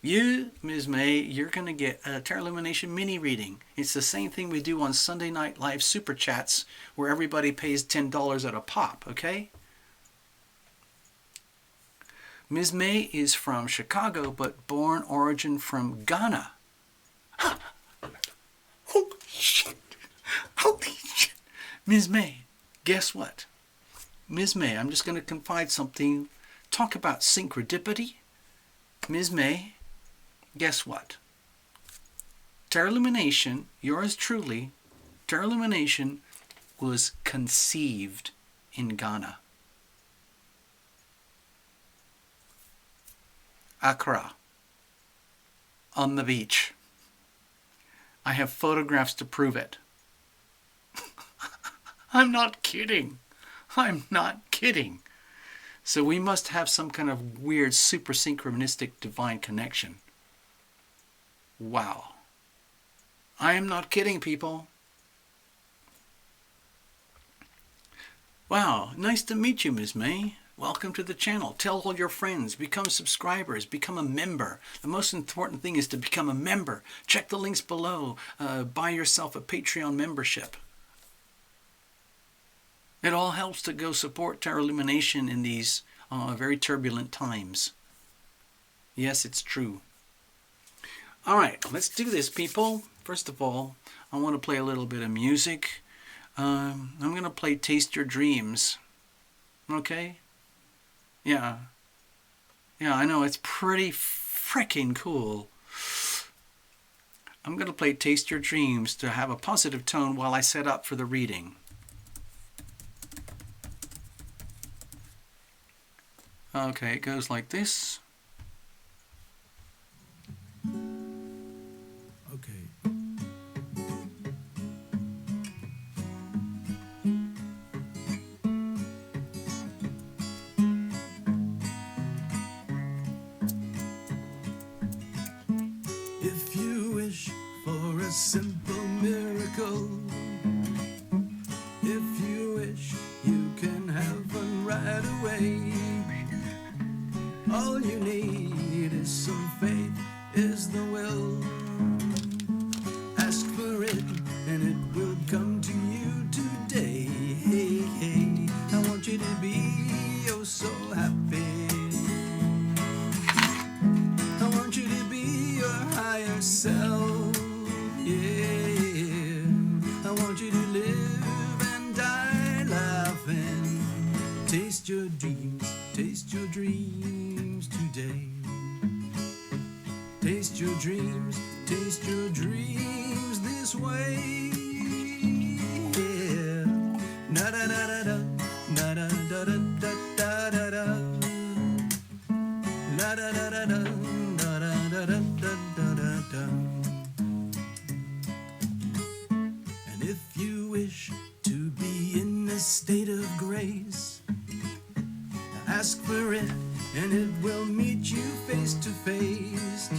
You, Ms. May, you're going to get a tarot illumination mini reading. It's the same thing we do on Sunday Night Live Super Chats where everybody pays $10 at a pop, okay? Ms. May is from Chicago, but born origin from Ghana. Holy shit! Holy shit! Ms. May, guess what? Ms. May, I'm just going to confide something. Talk about synchrodipity. Ms. May, guess what? Tarot Illumination, yours truly, Tarot Illumination was conceived in Ghana. Accra, on the beach. I have photographs to prove it. I'm not kidding. I'm not kidding. So we must have some kind of weird super synchronistic divine connection. Wow. I am not kidding, people. Wow, nice to meet you, Ms. May. Welcome to the channel. Tell all your friends. Become subscribers. Become a member. The most important thing is to become a member. Check the links below. Buy yourself a Patreon membership. It all helps to go support Tarot Illumination in these very turbulent times. Yes, it's true. All right, let's do this, people. First of all, I want to play a little bit of music. I'm going to play Taste Your Dreams. Okay? Yeah. Yeah, I know, it's pretty freaking cool. I'm going to play Taste Your Dreams to have a positive tone while I set up for the reading. Okay, it goes like this. Okay. If you wish for a simple miracle, if you wish you can have one right away, all you need is some faith, is the will. Ask for it and it will come to you today. Hey, hey, I want you to be oh so happy. I want you to be your higher self. Yeah, I want you to live and die laughing. Taste your dreams today. Taste your dreams this way. Yeah. Na da da da da, na da da da da da da, na da da da da, na da da da da da da. And if you wish to be in a state of grace, ask for it and it will meet you face to face.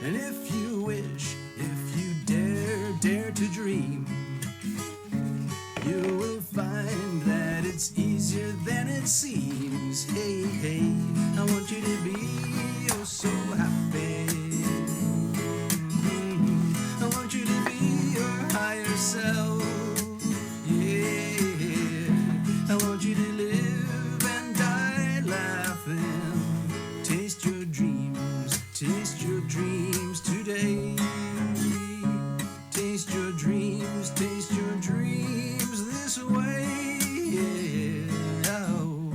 And if you wish, if you dare to dream, you will find that it's easier than it seems. Hey, hey, I want you to be oh so happy. I yourself. Yeah, I want you to live and die laughing. Taste your dreams today. Taste your dreams this way. Yeah, oh,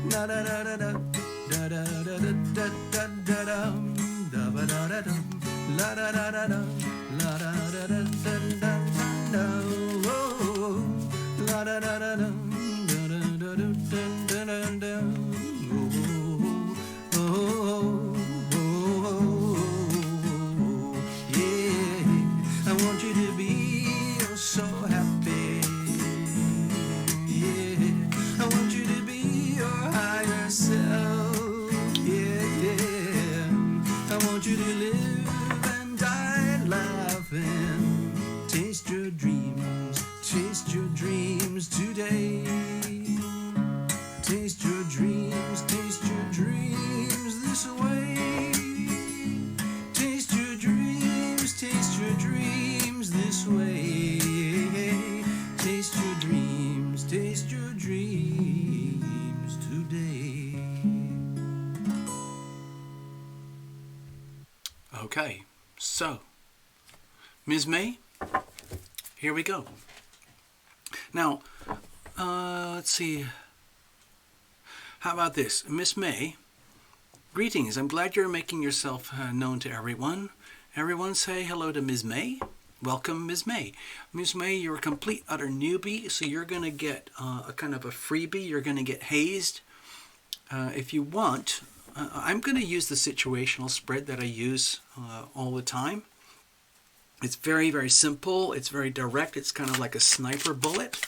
da da da da da da da da da da da da da da da da da. La da da da da, la da da da da da da. Oh, la da da da da, da da da da da da da. Oh, yeah. I want you to be so happy. Yeah, I want you to be your higher self. Yeah, yeah. I want you to live. Taste your dreams today. Taste your dreams this way. Taste your dreams this way. Taste your dreams today. Okay, so Ms. May, here we go. Now, let's see. How about this? Miss May, greetings. I'm glad you're making yourself known to everyone. Everyone say hello to Ms. May. Welcome, Ms. May. Ms. May, you're a complete, utter newbie, so you're going to get a kind of a freebie. You're going to get hazed. If you want, I'm going to use the situational spread that I use all the time. It's very, very simple. It's very direct. It's kind of like a sniper bullet.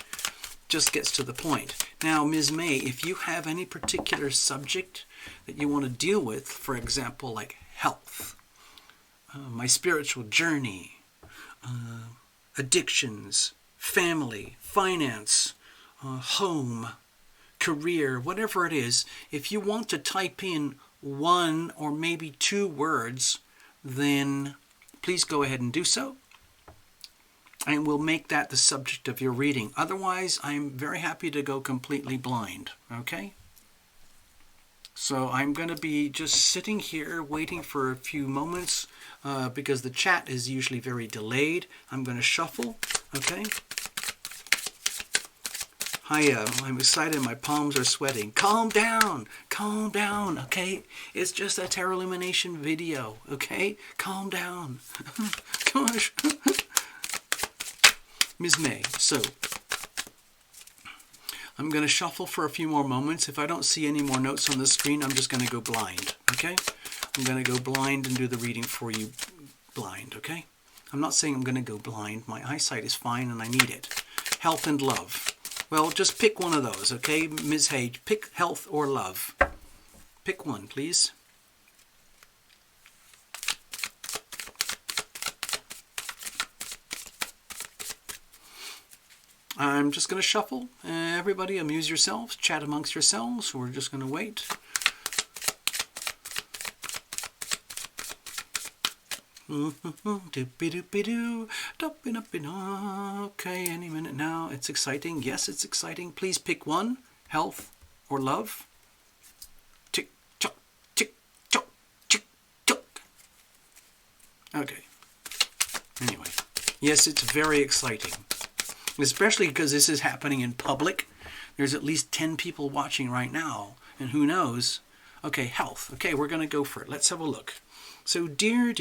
Just gets to the point. Now, Ms. May, if you have any particular subject that you want to deal with, for example, like health, my spiritual journey, addictions, family, finance, home, career, whatever it is, if you want to type in one or maybe two words, then please go ahead and do so, and we'll make that the subject of your reading. Otherwise, I'm very happy to go completely blind, okay? So I'm going to be just sitting here waiting for a few moments because the chat is usually very delayed. I'm going to shuffle, okay? Hiya, I'm excited, my palms are sweating. Calm down, okay? It's just a tarot illumination video, okay? Calm down. Gosh. Ms. May, so I'm going to shuffle for a few more moments. If I don't see any more notes on the screen, I'm just going to go blind, okay? I'm going to go blind and do the reading for you blind, okay? I'm not saying I'm going to go blind. My eyesight is fine and I need it. Health and love. Well, just pick one of those, okay? Ms. Hay, pick health or love. Pick one, please. I'm just going to shuffle. Everybody amuse yourselves, chat amongst yourselves. We're just going to wait. Okay, any minute now. It's exciting. Yes, it's exciting. Please pick one, health or love. Tick, tock, tick, tock, tick, tock. Okay. Anyway, yes, it's very exciting. Especially because this is happening in public. There's at least 10 people watching right now. And who knows? Okay, health. Okay, we're going to go for it. Let's have a look. So, dear,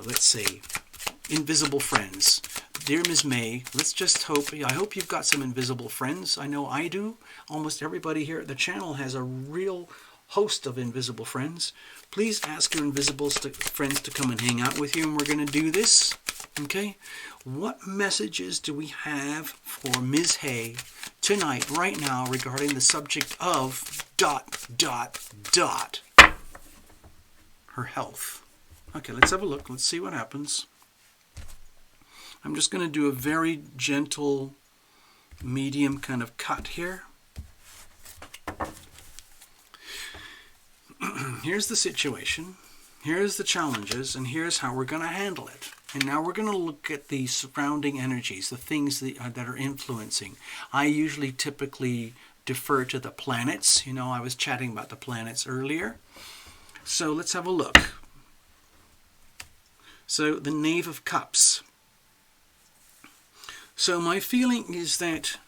let's say, invisible friends. Dear Ms. May, let's just hope, I hope you've got some invisible friends. I know I do. Almost everybody here at the channel has a real host of invisible friends. Please ask your invisible friends to come and hang out with you, and we're going to do this. Okay? What messages do we have for Ms. Hay tonight, right now, regarding the subject of ... her health? Okay, let's have a look. Let's see what happens. I'm just going to do a very gentle, medium kind of cut here. Here's the situation. Here's the challenges, and here's how we're going to handle it. And now we're going to look at the surrounding energies, the things that are influencing. I usually typically defer to the planets. You know, I was chatting about the planets earlier. So let's have a look. So the Knave of Cups. So my feeling is that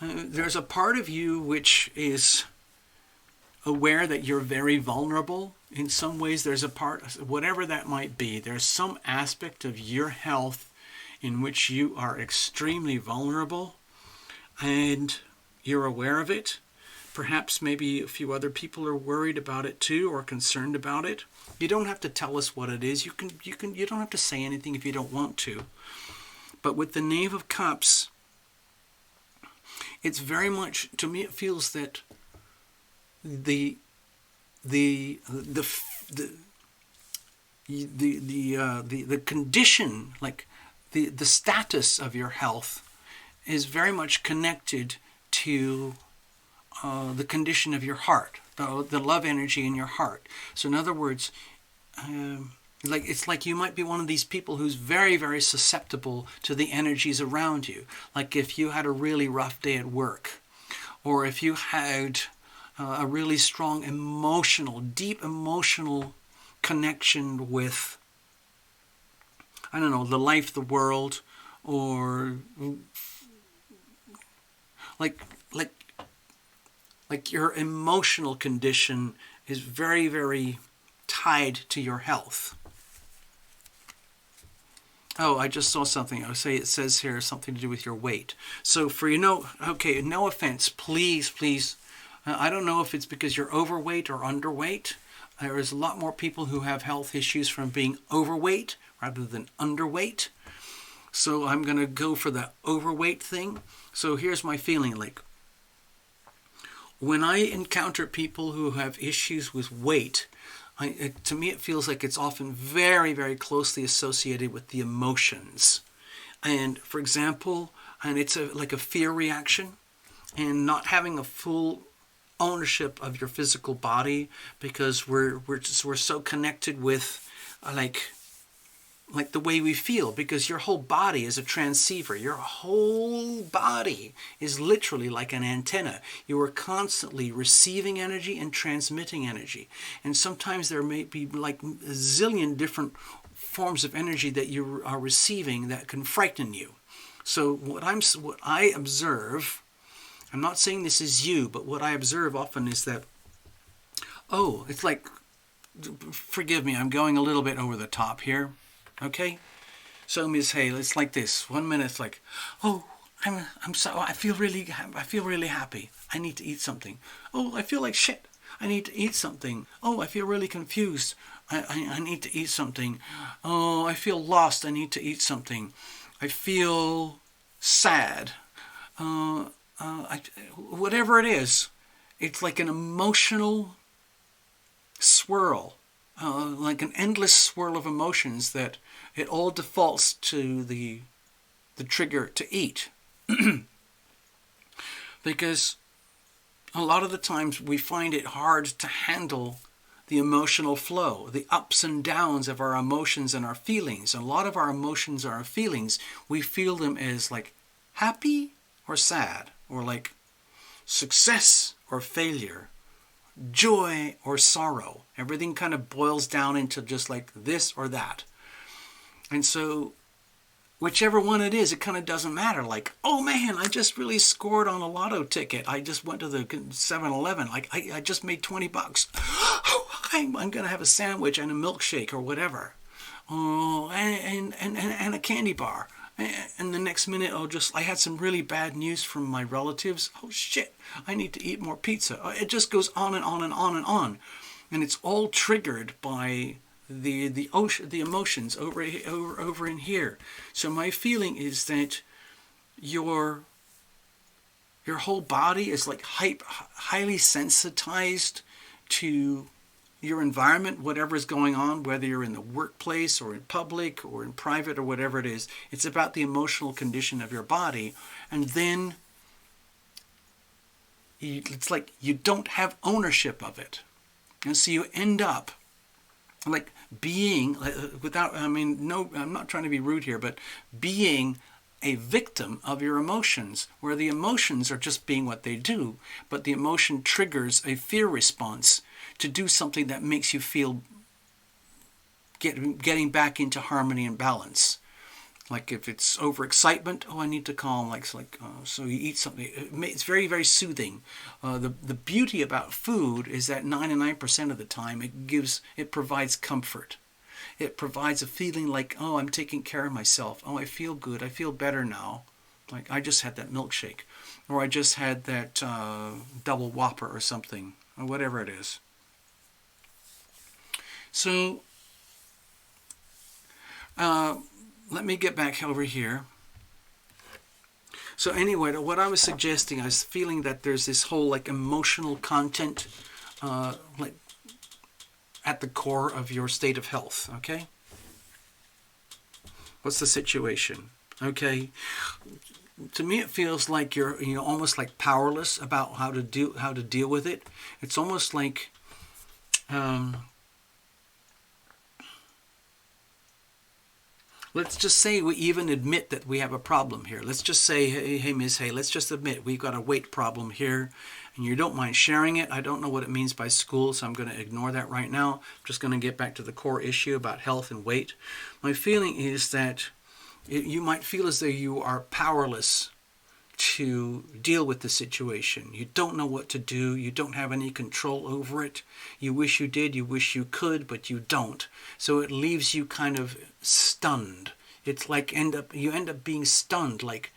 there's a part of you which is aware that you're very vulnerable. In some ways, there's a part, whatever that might be, there's some aspect of your health in which you are extremely vulnerable and you're aware of it. Perhaps maybe a few other people are worried about it too, or concerned about it. You don't have to tell us what it is. You don't have to say anything if you don't want to. But with the Knave of Cups, it's very much, to me, it feels that the condition, like the status of your health, is very much connected to the condition of your heart, the love energy in your heart. So in other words, it's like you might be one of these people who's very, very susceptible to the energies around you. Like if you had a really rough day at work, or if you had a really strong deep emotional connection with, I don't know, the life, the world, or like your emotional condition is very, very tied to your health. Oh, I just saw something. It says here something to do with your weight. So for okay, no offense, please. I don't know if it's because you're overweight or underweight. There is a lot more people who have health issues from being overweight rather than underweight. So I'm going to go for the overweight thing. So here's my feeling. Like, when I encounter people who have issues with weight, to me it feels like it's often very, very closely associated with the emotions. And for example, it's like a fear reaction, and not having a full ownership of your physical body, because we're so connected with like the way we feel, because your whole body is a transceiver. Your whole body is literally like an antenna. You are constantly receiving energy and transmitting energy. And sometimes there may be like a zillion different forms of energy that you are receiving that can frighten you. So what I observe, I'm not saying this is you, but what I observe often is that, it's like, forgive me, I'm going a little bit over the top here. Okay, so Ms. Hale, it's like this. 1 minute, it's like, I feel really happy. I need to eat something. Oh, I feel like shit. I need to eat something. Oh, I feel really confused. I need to eat something. Oh, I feel lost. I need to eat something. I feel sad. Whatever it is, it's like an emotional swirl. Like an endless swirl of emotions that it all defaults to the trigger to eat. Because a lot of the times we find it hard to handle the emotional flow, the ups and downs of our emotions and our feelings. A lot of our emotions and our feelings, we feel them as like happy or sad, or like success or failure, joy or sorrow. Everything kind of boils down into just like this or that. And so whichever one it is, it kind of doesn't matter. Like, oh man, I just really scored on a lotto ticket. I just went to the 7-Eleven. Like, I just made $20. I'm going to have a sandwich and a milkshake or whatever. Oh, and a candy bar. And the next minute, I had some really bad news from my relatives. Oh shit, I need to eat more pizza. It just goes on and on and on and on. And it's all triggered by the emotions over in here. So my feeling is that your whole body is like highly sensitized to your environment, whatever is going on, whether you're in the workplace or in public or in private or whatever it is. It's about the emotional condition of your body. And then it's like you don't have ownership of it. And so you end up like being, without, I mean, no, I'm not trying to be rude here, but being a victim of your emotions, where the emotions are just being what they do, but the emotion triggers a fear response to do something that makes you feel getting back into harmony and balance. Like if it's overexcitement, oh, I need to calm. So you eat something. It's very, very soothing. The beauty about food is that 99% of the time it provides comfort. It provides a feeling like, oh, I'm taking care of myself. Oh, I feel good. I feel better now. Like I just had that milkshake, or I just had that double Whopper or something, or whatever it is. So let me get back over here. So anyway, what I was suggesting, I was feeling that there's this whole like emotional content like at the core of your state of health, okay? What's the situation? Okay. To me it feels like you're almost like powerless about how to deal with it. It's almost like let's just say we even admit that we have a problem here. Let's just say, hey, Ms. Hay, let's just admit we've got a weight problem here, and you don't mind sharing it. I don't know what it means by school, so I'm going to ignore that right now. I'm just going to get back to the core issue about health and weight. My feeling is that you might feel as though you are powerless to deal with the situation. You don't know what to do. You don't have any control over it. You wish you did. You wish you could, but you don't. So it leaves you kind of stunned. It's like you end up being stunned. Like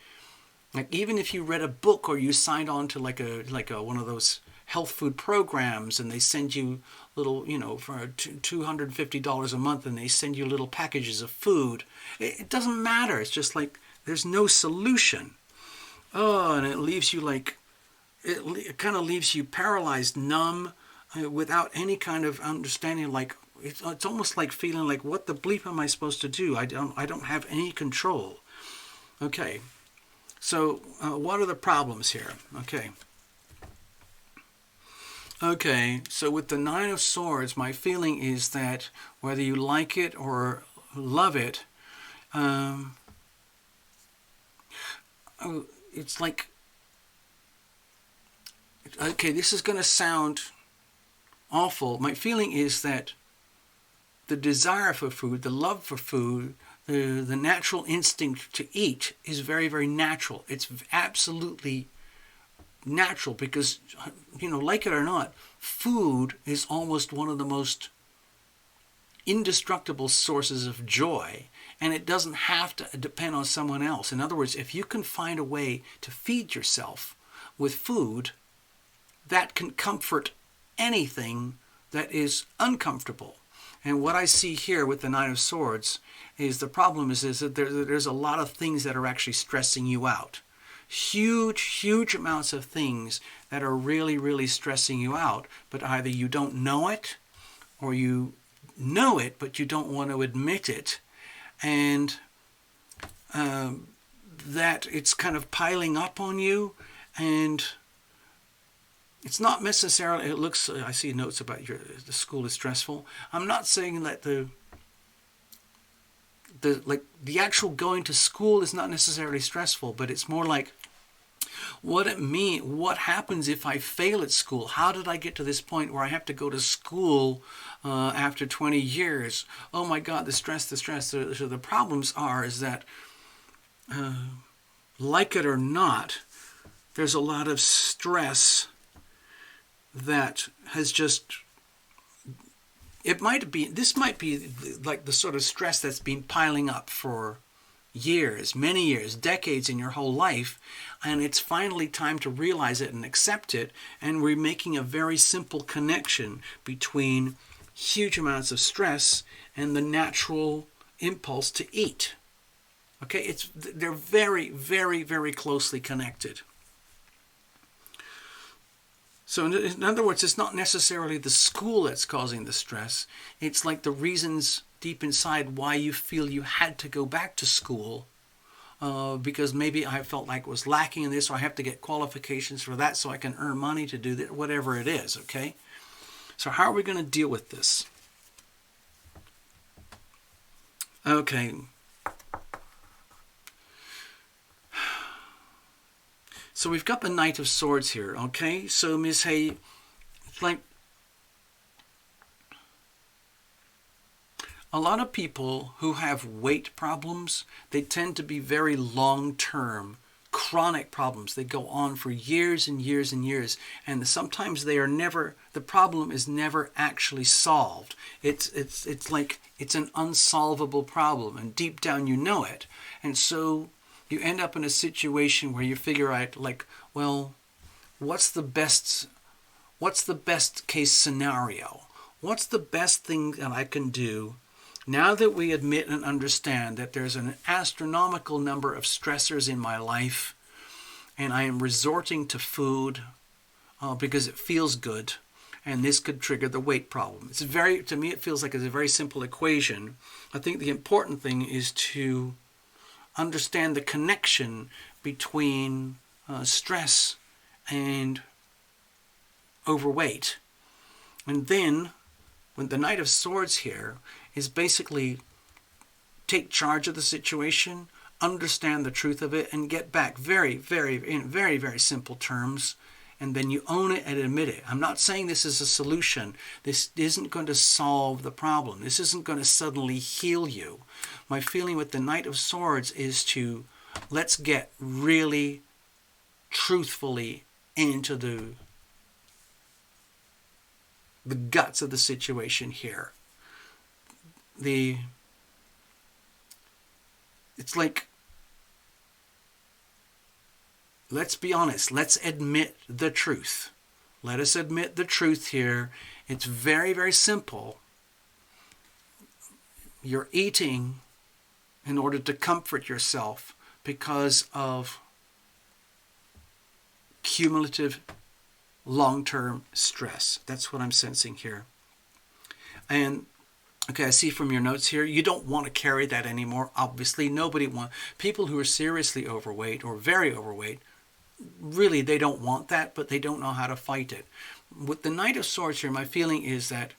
even if you read a book or you signed on to like a one of those health food programs, and they send you little, for $250 a month, and they send you little packages of food. It doesn't matter. It's just like there's no solution. Oh, and it leaves you like, it kind of leaves you paralyzed, numb, without any kind of understanding. Like it's almost like feeling like, what the bleep am I supposed to do? I don't have any control. Okay, so what are the problems here? Okay, so with the Nine of Swords, my feeling is that whether you like it or love it, it's like, okay, this is going to sound awful. My feeling is that the desire for food, the love for food, the natural instinct to eat is very, very natural. It's absolutely natural because, like it or not, food is almost one of the most indestructible sources of joy, and it doesn't have to depend on someone else. In other words, if you can find a way to feed yourself with food, that can comfort anything that is uncomfortable. And what I see here with the Nine of Swords is the problem is that there's a lot of things that are actually stressing you out. Huge amounts of things that are really, really stressing you out, but either you don't know it, or you know it, but you don't want to admit it, and that it's kind of piling up on you, and it's not necessarily, it looks, I see notes about the school is stressful. I'm not saying that the actual going to school is not necessarily stressful, but it's more like what happens if I fail at school? How did I get to this point where I have to go to school after 20 years? Oh my God, the stress. So the problems is that, like it or not, there's a lot of stress that has just, this might be like the sort of stress that's been piling up for years, many years, decades in your whole life, and it's finally time to realize it and accept it, and we're making a very simple connection between huge amounts of stress and the natural impulse to eat. Okay, they're very, very, very closely connected. So in other words, it's not necessarily the school that's causing the stress. It's like the reasons deep inside why you feel you had to go back to school, because maybe I felt like it was lacking in this, or I have to get qualifications for that so I can earn money to do that, whatever it is, okay? So how are we going to deal with this? Okay. So we've got the Knight of Swords here, okay? So Ms. Hay, it's like a lot of people who have weight problems, they tend to be very long-term, chronic problems. They go on for years and years and years, and sometimes they are never, the problem is never actually solved. It's like it's an unsolvable problem, and deep down you know it. And so you end up in a situation where you figure out, like, well, what's the best case scenario? What's the best thing that I can do now that we admit and understand that there's an astronomical number of stressors in my life, and I am resorting to food because it feels good, and this could trigger the weight problem. To me, it feels like it's a very simple equation. I think the important thing is to understand the connection between stress and overweight. And then, when the Knight of Swords here is basically take charge of the situation, understand the truth of it, and get back in very, very simple terms, and then you own it and admit it. I'm not saying this is a solution. This isn't going to solve the problem. This isn't going to suddenly heal you. My feeling with the Knight of Swords is to let's get really truthfully into the guts of the situation here. It's like, let's be honest, let's admit the truth. Let us admit the truth here. It's very, very simple. You're eating in order to comfort yourself because of cumulative long-term stress. That's what I'm sensing here. And okay, I see from your notes here, you don't want to carry that anymore. Obviously, people who are seriously overweight or very overweight, really they don't want that, but they don't know how to fight it. With the Knight of Swords here, my feeling is that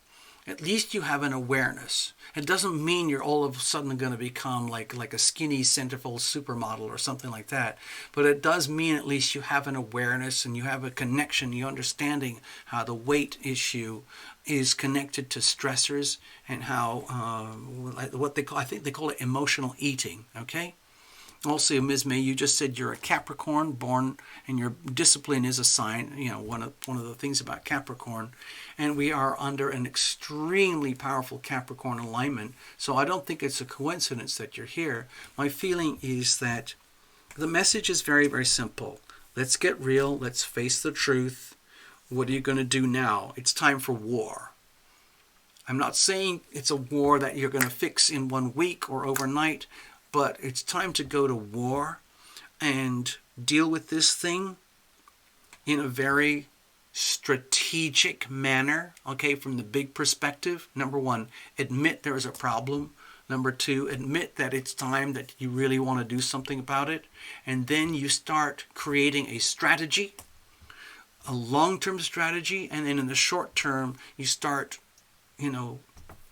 at least you have an awareness. It doesn't mean you're all of a sudden going to become like a skinny centerfold supermodel or something like that. But it does mean at least you have an awareness and you have a connection, you're understanding how the weight issue is connected to stressors and how, I think they call it emotional eating, okay? Also, Ms. May, you just said you're a Capricorn born, and your discipline is a sign, one of the things about Capricorn. And we are under an extremely powerful Capricorn alignment. So I don't think it's a coincidence that you're here. My feeling is that the message is very, very simple. Let's get real. Let's face the truth. What are you going to do now? It's time for war. I'm not saying it's a war that you're going to fix in 1 week or overnight, but it's time to go to war and deal with this thing in a very strategic manner, okay, from the big perspective. Number one, admit there is a problem. Number two, admit that it's time that you really want to do something about it. And then you start creating a strategy, a long-term strategy, and then in the short term, you start,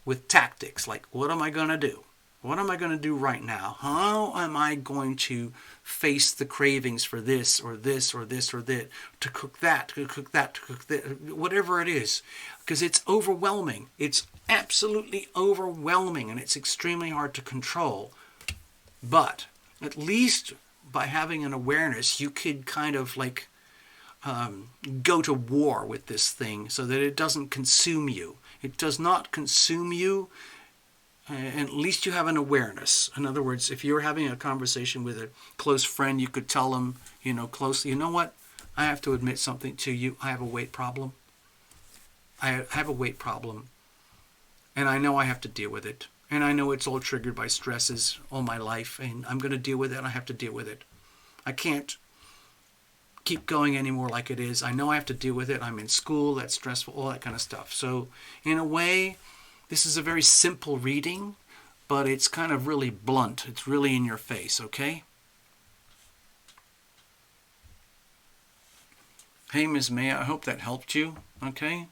with tactics, like what am I going to do? What am I going to do right now? How am I going to face the cravings for this or this or this or that, to cook that, to cook that, to cook that, whatever it is? Because it's overwhelming. It's absolutely overwhelming, and it's extremely hard to control. But at least by having an awareness, you could kind of like go to war with this thing so that it doesn't consume you. It does not consume you. And at least you have an awareness. In other words, if you're having a conversation with a close friend, you could tell them, closely, you know what? I have to admit something to you. I have a weight problem. I have a weight problem. And I know I have to deal with it. And I know it's all triggered by stresses all my life. And I'm going to deal with it. I have to deal with it. I can't keep going anymore like it is. I know I have to deal with it. I'm in school. That's stressful. All that kind of stuff. So in a way, this is a very simple reading, but it's kind of really blunt. It's really in your face, okay? Hey, Ms. May, I hope that helped you, okay?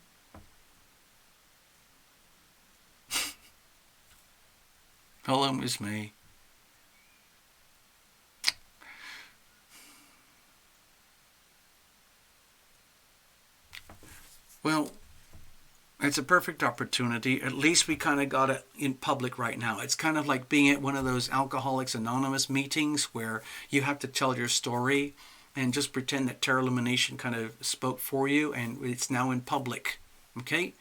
Hello, Miss May. Well, it's a perfect opportunity. At least we kind of got it in public right now. It's kind of like being at one of those Alcoholics Anonymous meetings where you have to tell your story and just pretend that Terra Lumination kind of spoke for you, and it's now in public. Okay?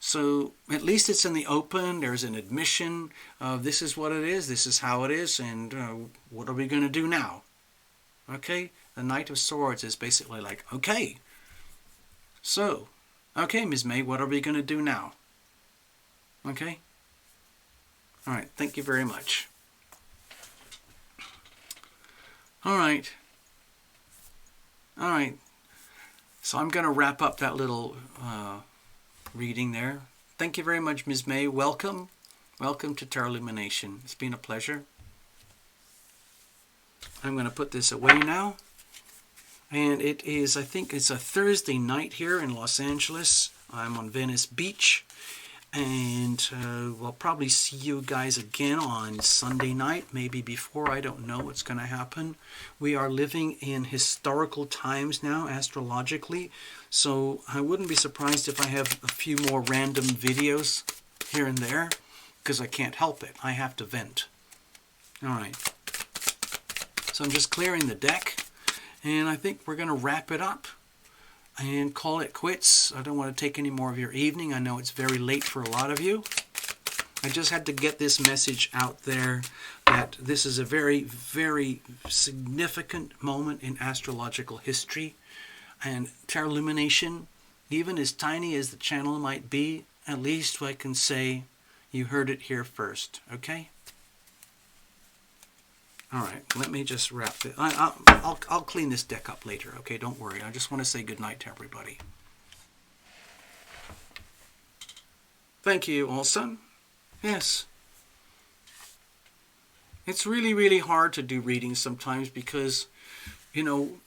So at least it's in the open. There's an admission of this is what it is, this is how it is, and what are we going to do now? Okay? The Knight of Swords is basically like, okay, so, okay, Ms. May, what are we going to do now? Okay? All right, thank you very much. All right. All right. So I'm going to wrap up that little reading there. Thank you very much, Ms. May. Welcome. Welcome to Terra Lumination. It's been a pleasure. I'm going to put this away now. And it is, I think it's a Thursday night here in Los Angeles. I'm on Venice Beach. And we'll probably see you guys again on Sunday night, maybe before. I don't know what's going to happen. We are living in historical times now, astrologically. So I wouldn't be surprised if I have a few more random videos here and there, because I can't help it. I have to vent. All right. So I'm just clearing the deck. And I think we're going to wrap it up and call it quits. I don't want to take any more of your evening. I know it's very late for a lot of you. I just had to get this message out there that this is a very, very significant moment in astrological history. And Terra Lumination, even as tiny as the channel might be, at least I can say you heard it here first. Okay? All right, let me just wrap it. I'll clean this deck up later, okay? Don't worry. I just want to say goodnight to everybody. Thank you, also. Yes. It's really, really hard to do readings sometimes because, you know,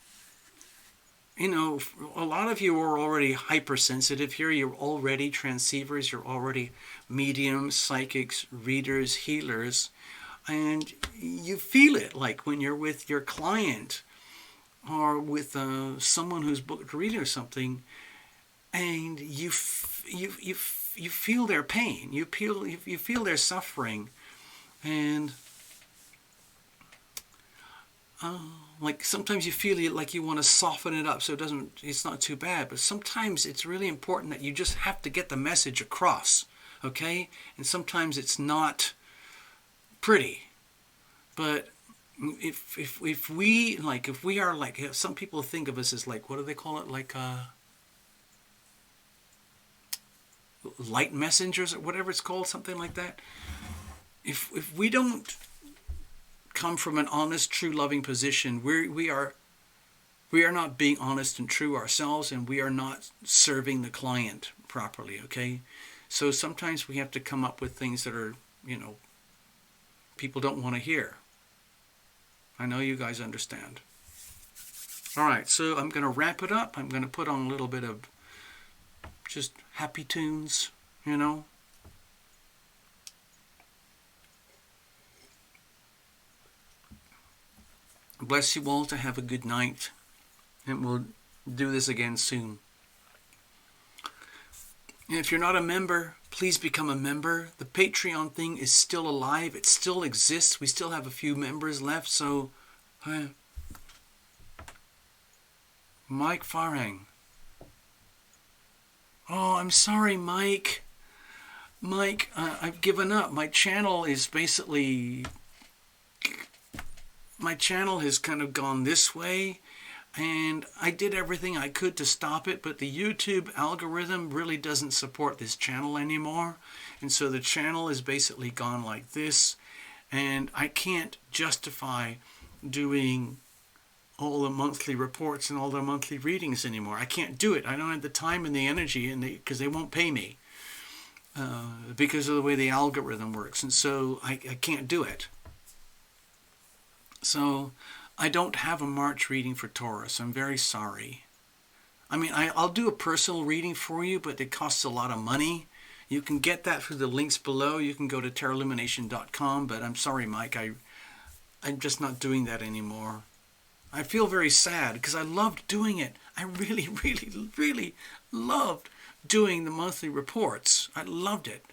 a lot of you are already hypersensitive here. You're already transceivers. You're already mediums, psychics, readers, healers. And you feel it, like when you're with your client or with someone who's booked a reading or something, and you feel their pain, you feel their suffering, and like sometimes you feel like you want to soften it up so it's not too bad. But sometimes it's really important that you just have to get the message across, okay? And sometimes it's not pretty, but if we are like, some people think of us as like, what do they call it, like light messengers or whatever it's called, something like that. If we don't come from an honest, true, loving position, we are not being honest and true ourselves, and we are not serving the client properly, okay? So sometimes we have to come up with things that are, people don't want to hear. I know you guys understand. All right, so I'm going to wrap it up. I'm going to put on a little bit of just happy tunes, Bless you all to have a good night, and we'll do this again soon. And if you're not a member, please become a member. The Patreon thing is still alive. It still exists. We still have a few members left. So, Mike Farhang. Oh, I'm sorry, Mike. Mike, I've given up. My channel has kind of gone this way. And I did everything I could to stop it, but the YouTube algorithm really doesn't support this channel anymore. And so the channel is basically gone like this. And I can't justify doing all the monthly reports and all the monthly readings anymore. I can't do it. I don't have the time and the energy, because they won't pay me because of the way the algorithm works. And so I can't do it. So I don't have a March reading for Taurus. I'm very sorry. I mean, I'll do a personal reading for you, but it costs a lot of money. You can get that through the links below. You can go to terralumination.com, but I'm sorry, Mike, I'm just not doing that anymore. I feel very sad because I loved doing it. I really, really, really loved doing the monthly reports. I loved it.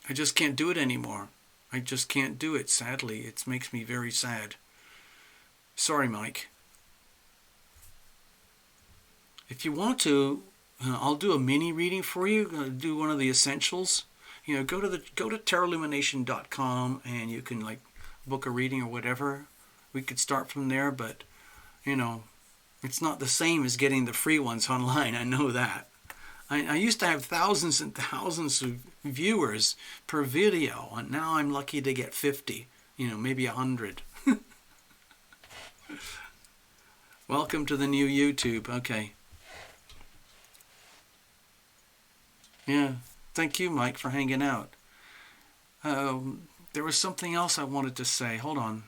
I just can't do it anymore. I just can't do it, sadly. It makes me very sad. Sorry, Mike. If you want to, I'll do a mini reading for you. Do one of the essentials. You know, go to terralumination.com and you can like book a reading or whatever. We could start from there, but you know, it's not the same as getting the free ones online. I know that. I used to have thousands and thousands of viewers per video, and now I'm lucky to get 50, you know, maybe 100. Welcome to the new YouTube. Okay. Yeah, thank you, Mike, for hanging out. There was something else I wanted to say. Hold on.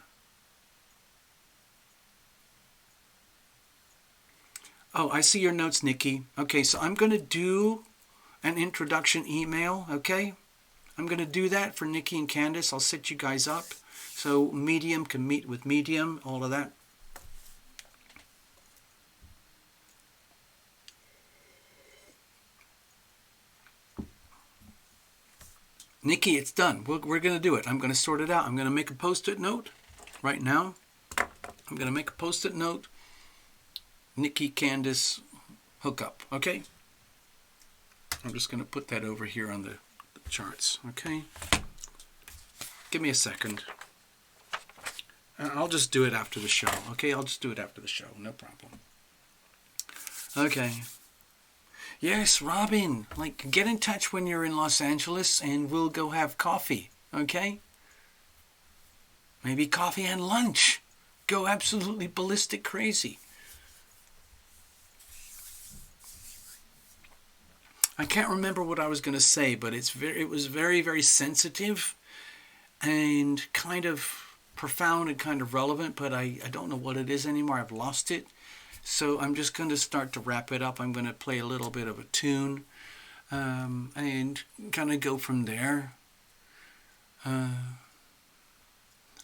Oh, I see your notes, Nikki. Okay, so I'm going to do an introduction email, okay? I'm going to do that for Nikki and Candace. I'll set you guys up so Medium can meet with Medium, all of that. Nikki, it's done. We're going to do it. I'm going to sort it out. I'm going to make a post-it note right now. I'm going to make a post-it note. Nikki, Candace, hook up, okay? I'm just going to put that over here on the charts, okay? Give me a second. I'll just do it after the show, okay? I'll just do it after the show, no problem. Okay. Yes, Robin, like, get in touch when you're in Los Angeles and we'll go have coffee, okay? Maybe coffee and lunch. Go absolutely ballistic crazy. I can't remember what I was going to say, but it was very, very sensitive and kind of profound and kind of relevant, but I don't know what it is anymore. I've lost it. So I'm just going to start to wrap it up. I'm going to play a little bit of a tune and kind of go from there. I'm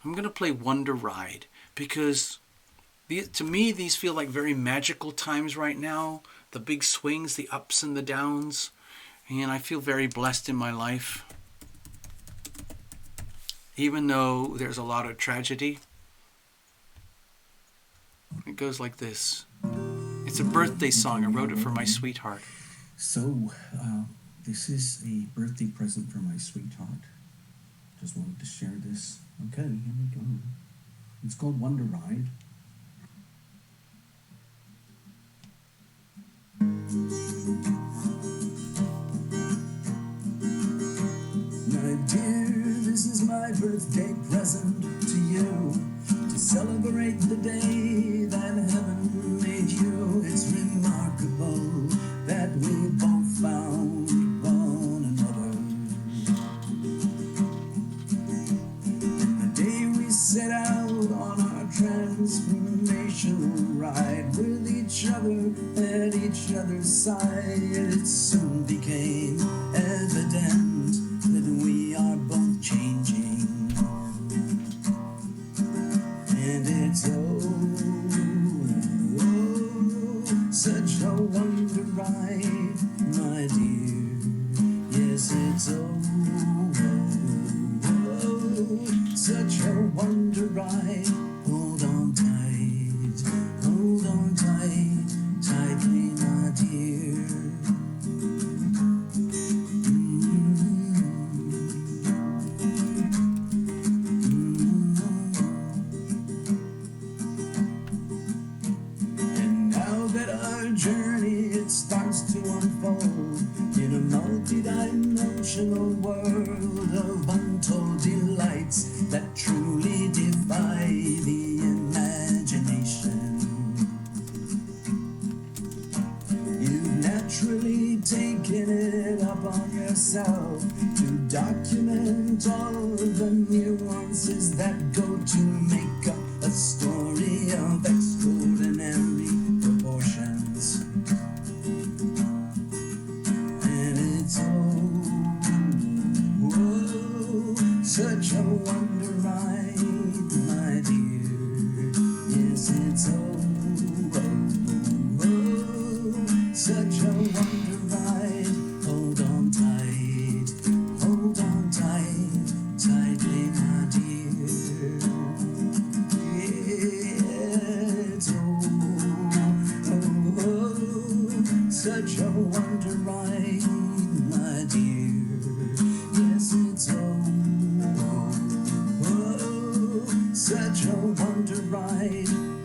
going to play Wonder Ride because to me these feel like very magical times right now. The big swings, the ups and the downs, and I feel very blessed in my life. Even though there's a lot of tragedy. It goes like this. It's a birthday song. I wrote it for my sweetheart. So, this is a birthday present for my sweetheart. Just wanted to share this. Okay, here we go. It's called Wonder Ride. My dear, this is my birthday present to you, to celebrate the day that heaven made you. It's remarkable that we both found one another. The day we set out on our transformation ride with each other at each other's side, it soon became evident that we are both changing. And it's such a wonder ride, my dear. Yes, it's such a wonder ride. Hold on tight, tightly, my dear. And now that our journey, it starts to unfold in a multi-dimensional world of untold delights that truly defy the imagination. You've naturally taken it up on yourself to document all of the nuances that go to make up a story of extraordinary proportions. such a wonder ride, my dear. Yes, it's such a wonder ride. Hold on tight, tightly, my dear. Yeah, it's such a wonder ride, my dear. Yes, it's such a wonder ride.